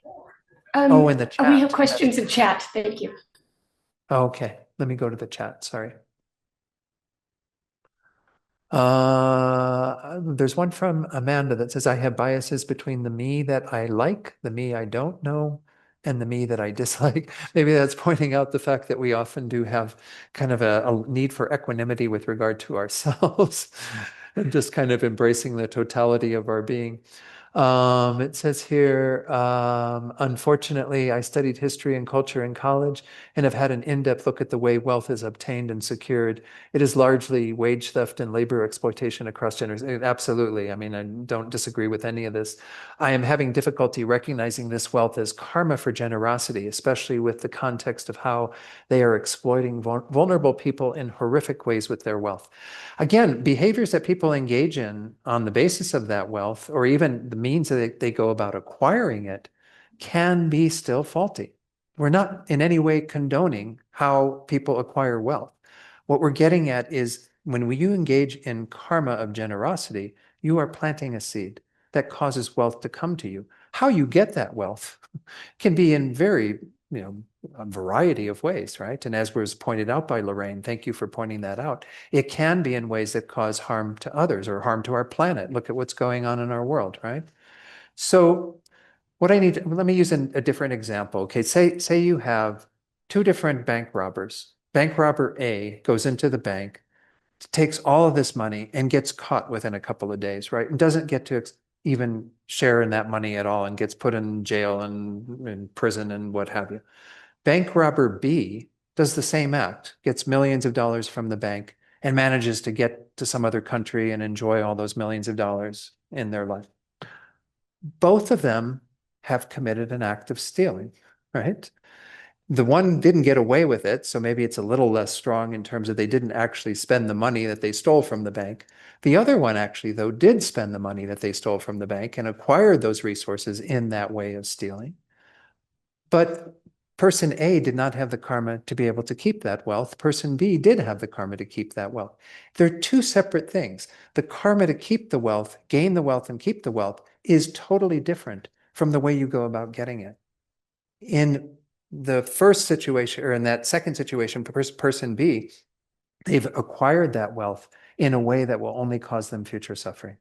Oh, in the chat. We have questions in chat. Thank you. Okay, let me go to the chat. Sorry. There's one from Amanda that says, I have biases between the me that I like, the me I don't know, and the me that I dislike. Maybe that's pointing out the fact that we often do have kind of a need for equanimity with regard to ourselves and just kind of embracing the totality of our being. It says here, unfortunately, I studied history and culture in college and have had an in-depth look at the way wealth is obtained and secured. It is largely wage theft and labor exploitation across generations. Absolutely. I mean, I don't disagree with any of this. I am having difficulty recognizing this wealth as karma for generosity, especially with the context of how they are exploiting vulnerable people in horrific ways with their wealth. Again, behaviors that people engage in on the basis of that wealth, or even the means that they go about acquiring it, can be still faulty. We're not in any way condoning how people acquire wealth. What we're getting at is when you engage in karma of generosity, you are planting a seed that causes wealth to come to you. How you get that wealth can be in very, a variety of ways, right? And as was pointed out by Lorraine, thank you for pointing that out, it can be in ways that cause harm to others or harm to our planet. Look at what's going on in our world, right? So let me use a different example. Okay, say you have 2 different bank robbers. Bank robber A goes into the bank, takes all of this money and gets caught within a couple of days, right? And doesn't get to even share in that money at all and gets put in jail and in prison and what have you. Bank robber B does the same act, gets millions of dollars from the bank and manages to get to some other country and enjoy all those millions of dollars in their life. Both of them have committed an act of stealing, right? The one didn't get away with it, so maybe it's a little less strong in terms of they didn't actually spend the money that they stole from the bank. The other one actually, though, did spend the money that they stole from the bank and acquired those resources in that way of stealing. But person A did not have the karma to be able to keep that wealth. Person B did have the karma to keep that wealth. They're 2 separate things. The karma to keep the wealth, gain the wealth, and keep the wealth is totally different from the way you go about getting it. In the first situation, or in that second situation, person B, they've acquired that wealth in a way that will only cause them future suffering.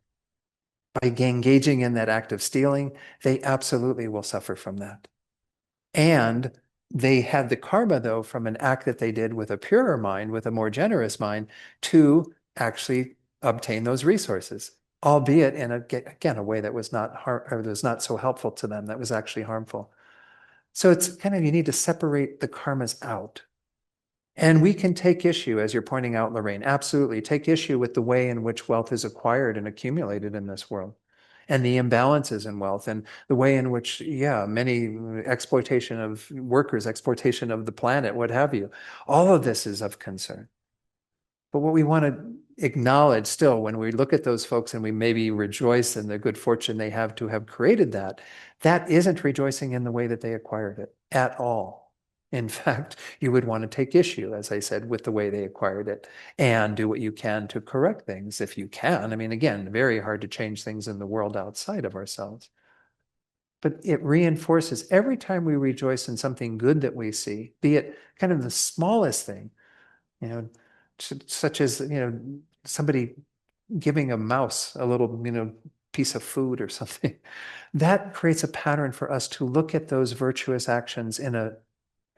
By engaging in that act of stealing, they absolutely will suffer from that. And they had the karma, though, from an act that they did with a purer mind, with a more generous mind, to actually obtain those resources, albeit in a way that was not so helpful to them, that was actually harmful. So it's kind of, you need to separate the karmas out. And we can take issue, as you're pointing out, Lorraine, absolutely take issue with the way in which wealth is acquired and accumulated in this world, and the imbalances in wealth, and the way in which, many exploitation of workers, exploitation of the planet, what have you. All of this is of concern. But what we want to acknowledge still when we look at those folks and we maybe rejoice in the good fortune they have to have created that, that isn't rejoicing in the way that they acquired it at all. In fact, you would want to take issue, as I said, with the way they acquired it and do what you can to correct things if you can. I mean, again, very hard to change things in the world outside of ourselves. But it reinforces every time we rejoice in something good that we see, be it kind of the smallest thing, you know, such as, you know, somebody giving a mouse a little, you know, piece of food or something. That creates a pattern for us to look at those virtuous actions in a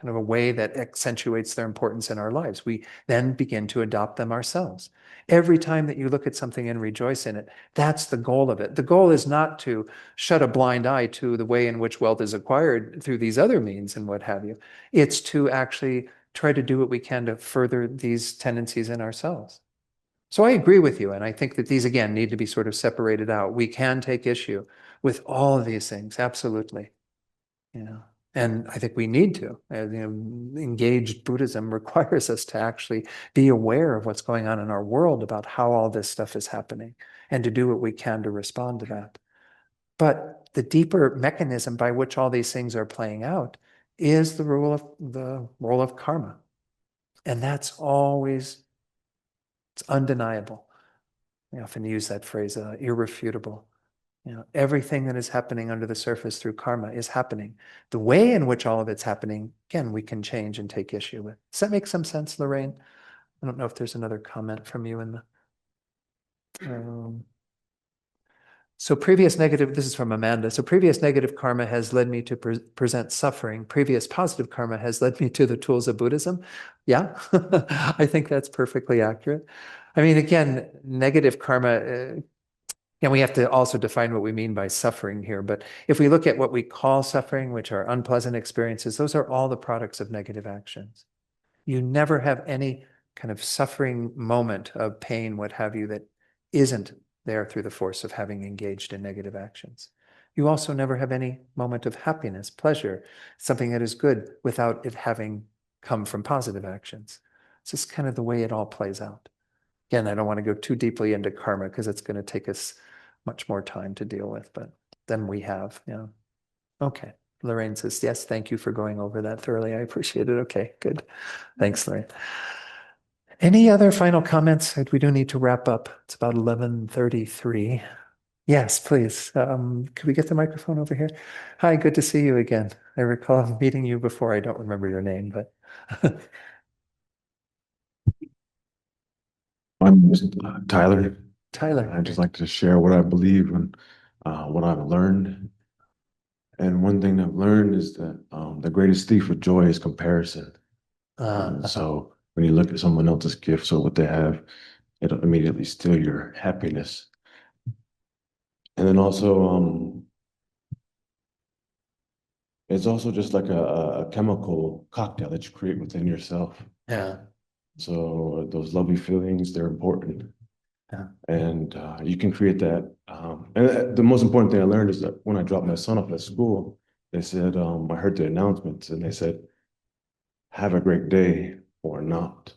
kind of a way that accentuates their importance in our lives. We then begin to adopt them ourselves. Every time that you look at something and rejoice in it, that's the goal of it. The goal is not to shut a blind eye to the way in which wealth is acquired through these other means and what have you. It's to actually try to do what we can to further these tendencies in ourselves. So I agree with you, and I think that these, again, need to be sort of separated out. We can take issue with all of these things, absolutely. You know, and I think we need to. You know, engaged Buddhism requires us to actually be aware of what's going on in our world about how all this stuff is happening and to do what we can to respond to that. But the deeper mechanism by which all these things are playing out is the role of karma. And that's always, it's undeniable. I often use that phrase, irrefutable. You know, everything that is happening under the surface through karma is happening. The way in which all of it's happening, again, we can change and take issue with. Does that make some sense, Lorraine? I don't know if there's another comment from you in the. So previous negative, this is from Amanda. So previous negative karma has led me to present suffering. Previous positive karma has led me to the tools of Buddhism. Yeah, I think that's perfectly accurate. I mean, again, negative karma, and we have to also define what we mean by suffering here. But if we look at what we call suffering, which are unpleasant experiences, those are all the products of negative actions. You never have any kind of suffering moment of pain, what have you, that isn't there through the force of having engaged in negative actions. You also never have any moment of happiness, pleasure, something that is good without it having come from positive actions. It's just kind of the way it all plays out. Again, I don't want to go too deeply into karma because it's going to take us much more time to deal with, but then we have, you know. Okay. Lorraine says, yes, thank you for going over that thoroughly. I appreciate it. Okay, good. Thanks, Lorraine. Any other final comments? We do need to wrap up. It's about 11:33. Yes, please. Could we get the microphone over here? Hi, good to see you again. I recall meeting you before. I don't remember your name, but My name is Tyler. Tyler. I'd just like to share what I believe and what I've learned. And one thing I've learned is that the greatest thief of joy is comparison. So when you look at someone else's gifts or what they have, it'll immediately steal your happiness. And then also, it's also just like a chemical cocktail that you create within yourself. Yeah. So those lovely feelings, they're important. Yeah. And you can create that. And the most important thing I learned is that when I dropped my son off at school, they said, I heard the announcements and they said, have a great day or not.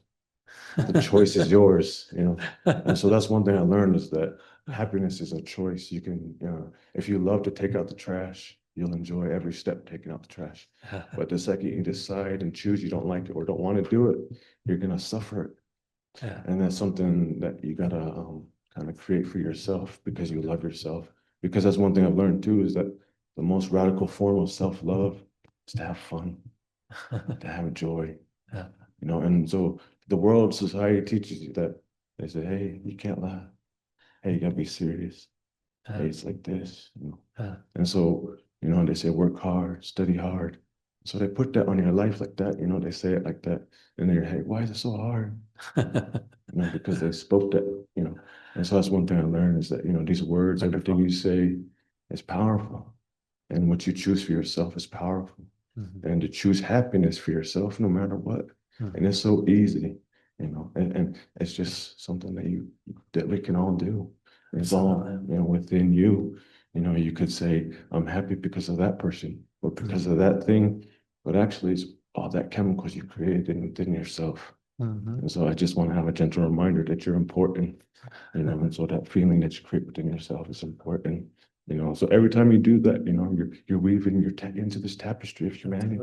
The choice is yours, you know. And so that's one thing I learned is that happiness is a choice. You can, you know, if you love to take out the trash, you'll enjoy every step taking out the trash. But the second you decide and choose you don't like it or don't want to do it, you're gonna suffer it. Yeah. And that's something that you gotta kind of create for yourself because you love yourself. Because that's one thing I've learned too is that the most radical form of self-love is to have fun, to have joy. Yeah. You know, and so the world, society teaches you that they say, hey, you can't laugh. Hey, you gotta be serious. Hey, it's like this, you know. And so, you know, they say work hard, study hard. So they put that on your life like that, you know, they say it like that. And then you're, hey, why is it so hard? You know, because they spoke that, you know. And so that's one thing I learned is that, you know, these words, everything you say is powerful. And what you choose for yourself is powerful. And to choose happiness for yourself no matter what. And it's so easy, you know, and it's just something that we can all do. It's all, you know, within you. You know, you could say, I'm happy because of that person or because of that thing, but actually it's all that chemicals you created within yourself. And so I just want to have a gentle reminder that you're important, and so that feeling that you create within yourself is important. So every time you do that, you're weaving into this tapestry of humanity,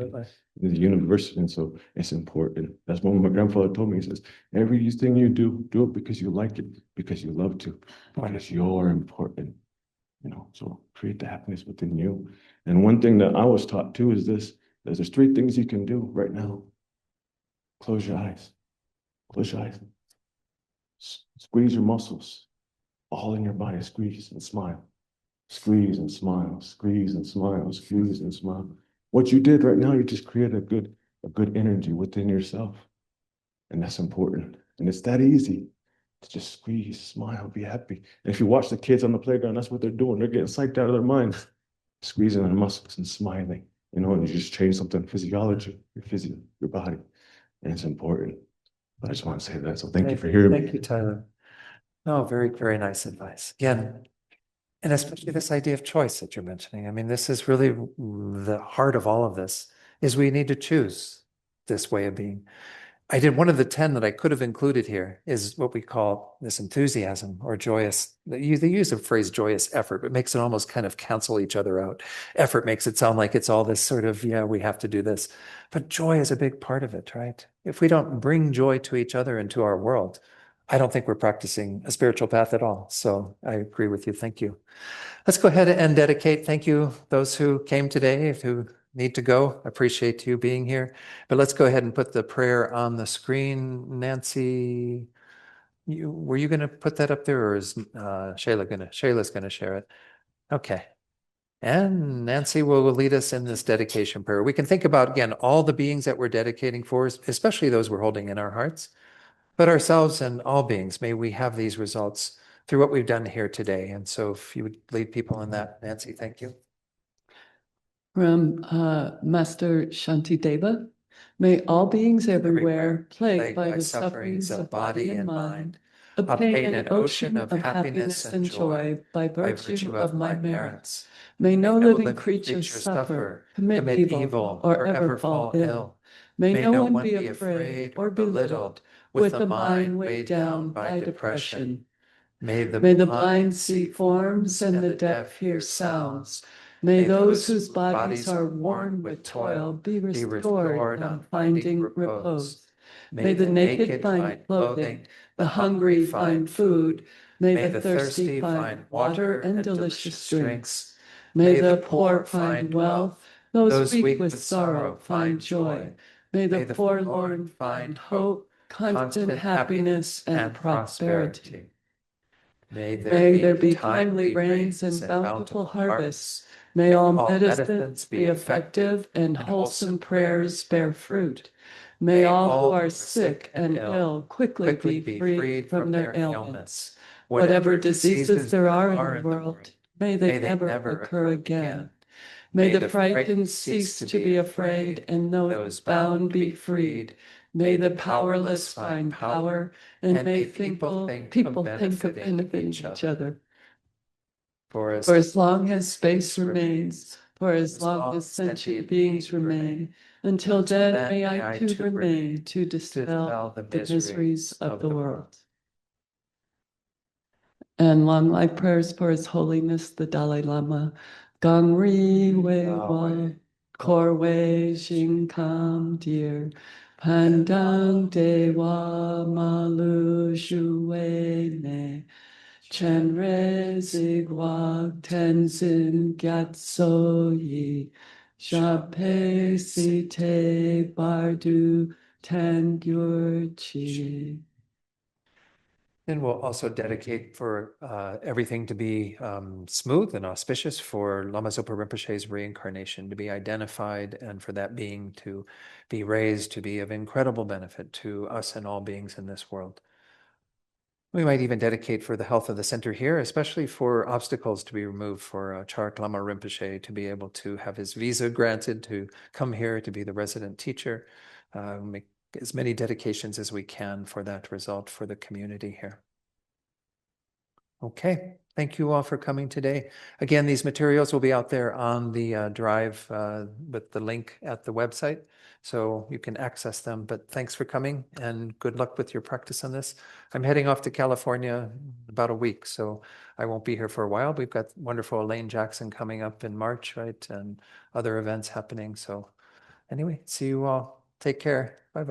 the universe, and so it's important. That's what my grandfather told me. He says, everything you do it because you like it, because you love to, because you're important. So create the happiness within you. And one thing that I was taught too is this: there's 3 things you can do right now. Close your eyes. Close your eyes. Squeeze your muscles, all in your body. Squeeze and smile. Squeeze and smile. Squeeze and smile. Squeeze and smile. What you did right now, you just created a good energy within yourself, and that's important. And it's that easy to just squeeze, smile, be happy. And if you watch the kids on the playground, that's what they're doing. They're getting psyched out of their minds, squeezing their muscles and smiling. And you just change something physiology, your body, and it's important. But I just want to say that. So thank you for hearing me. Thank you, Tyler. No, very, very nice advice. Again, and especially this idea of choice that you're mentioning. I mean, this is really the heart of all of this, is we need to choose this way of being. I did one of the 10 that I could have included here is what we call this enthusiasm or joyous. They use the phrase joyous effort, but makes it almost kind of cancel each other out. Effort makes it sound like it's all this sort of, yeah, we have to do this. But joy is a big part of it, right? If we don't bring joy to each other and to our world, I don't think we're practicing a spiritual path at all. So I agree with you. Thank you. Let's go ahead and dedicate. Thank you, those who came today, who need to go. Appreciate you being here. But let's go ahead and put the prayer on the screen. Nancy, were you going to put that up there, or is Shayla's going to share it? Okay. And Nancy will lead us in this dedication prayer. We can think about, again, all the beings that we're dedicating for, especially those we're holding in our hearts, but ourselves and all beings. May we have these results through what we've done here today. And so if you would lead people in that, Nancy, thank you. From Master Shantideva, may all beings everywhere plagued by the sufferings of body and mind obtain an ocean of happiness and joy by virtue of my merits. May no living creature suffer, commit evil, or ever fall ill. May no one be afraid or belittled with a mind weighed down by depression. May the blind see forms and the deaf hear sounds. May those whose bodies are worn with toil be restored on finding repose. May the naked find clothing, the hungry find food. May the thirsty find water and delicious drinks. May the poor find wealth, those weak with sorrow find joy. May the forlorn find hope, constant happiness, and prosperity. May there be timely rains and bountiful harvests. May all medicines be effective and wholesome prayers bear fruit. May all who are sick and ill quickly be freed from their ailments. Whatever diseases there are in the world, may they never occur again. May the frightened cease to be afraid and those bound be freed. May the powerless find power, and may people think of benefiting each other. For as long as space remains, for as long as sentient beings remain, until then may I too remain to dispel the miseries of the world. And long life prayers for His Holiness the Dalai Lama. Gangri Wewa, Korwe Shinkam Dear, Pandang Dewa Malu Shuwe Ne, Chenre Zigwag Tenzin Gyatso Yi, Shape Site Bardu Tangyur Chi. And we'll also dedicate for everything to be smooth and auspicious for Lama Zopa Rinpoche's reincarnation, to be identified, and for that being to be raised to be of incredible benefit to us and all beings in this world. We might even dedicate for the health of the center here, especially for obstacles to be removed for Charak Lama Rinpoche to be able to have his visa granted to come here to be the resident teacher. Make as many dedications as we can for that result for the community here. Okay, Thank you all for coming today. Again, these materials will be out there on the drive with the link at the website, so you can access them. But thanks for coming and good luck with your practice on this. I'm heading off to California in about a week, so I won't be here for a while. We've got wonderful Elaine Jackson coming up in March, right? And other events happening. So anyway, see you all. Take care. Bye-bye.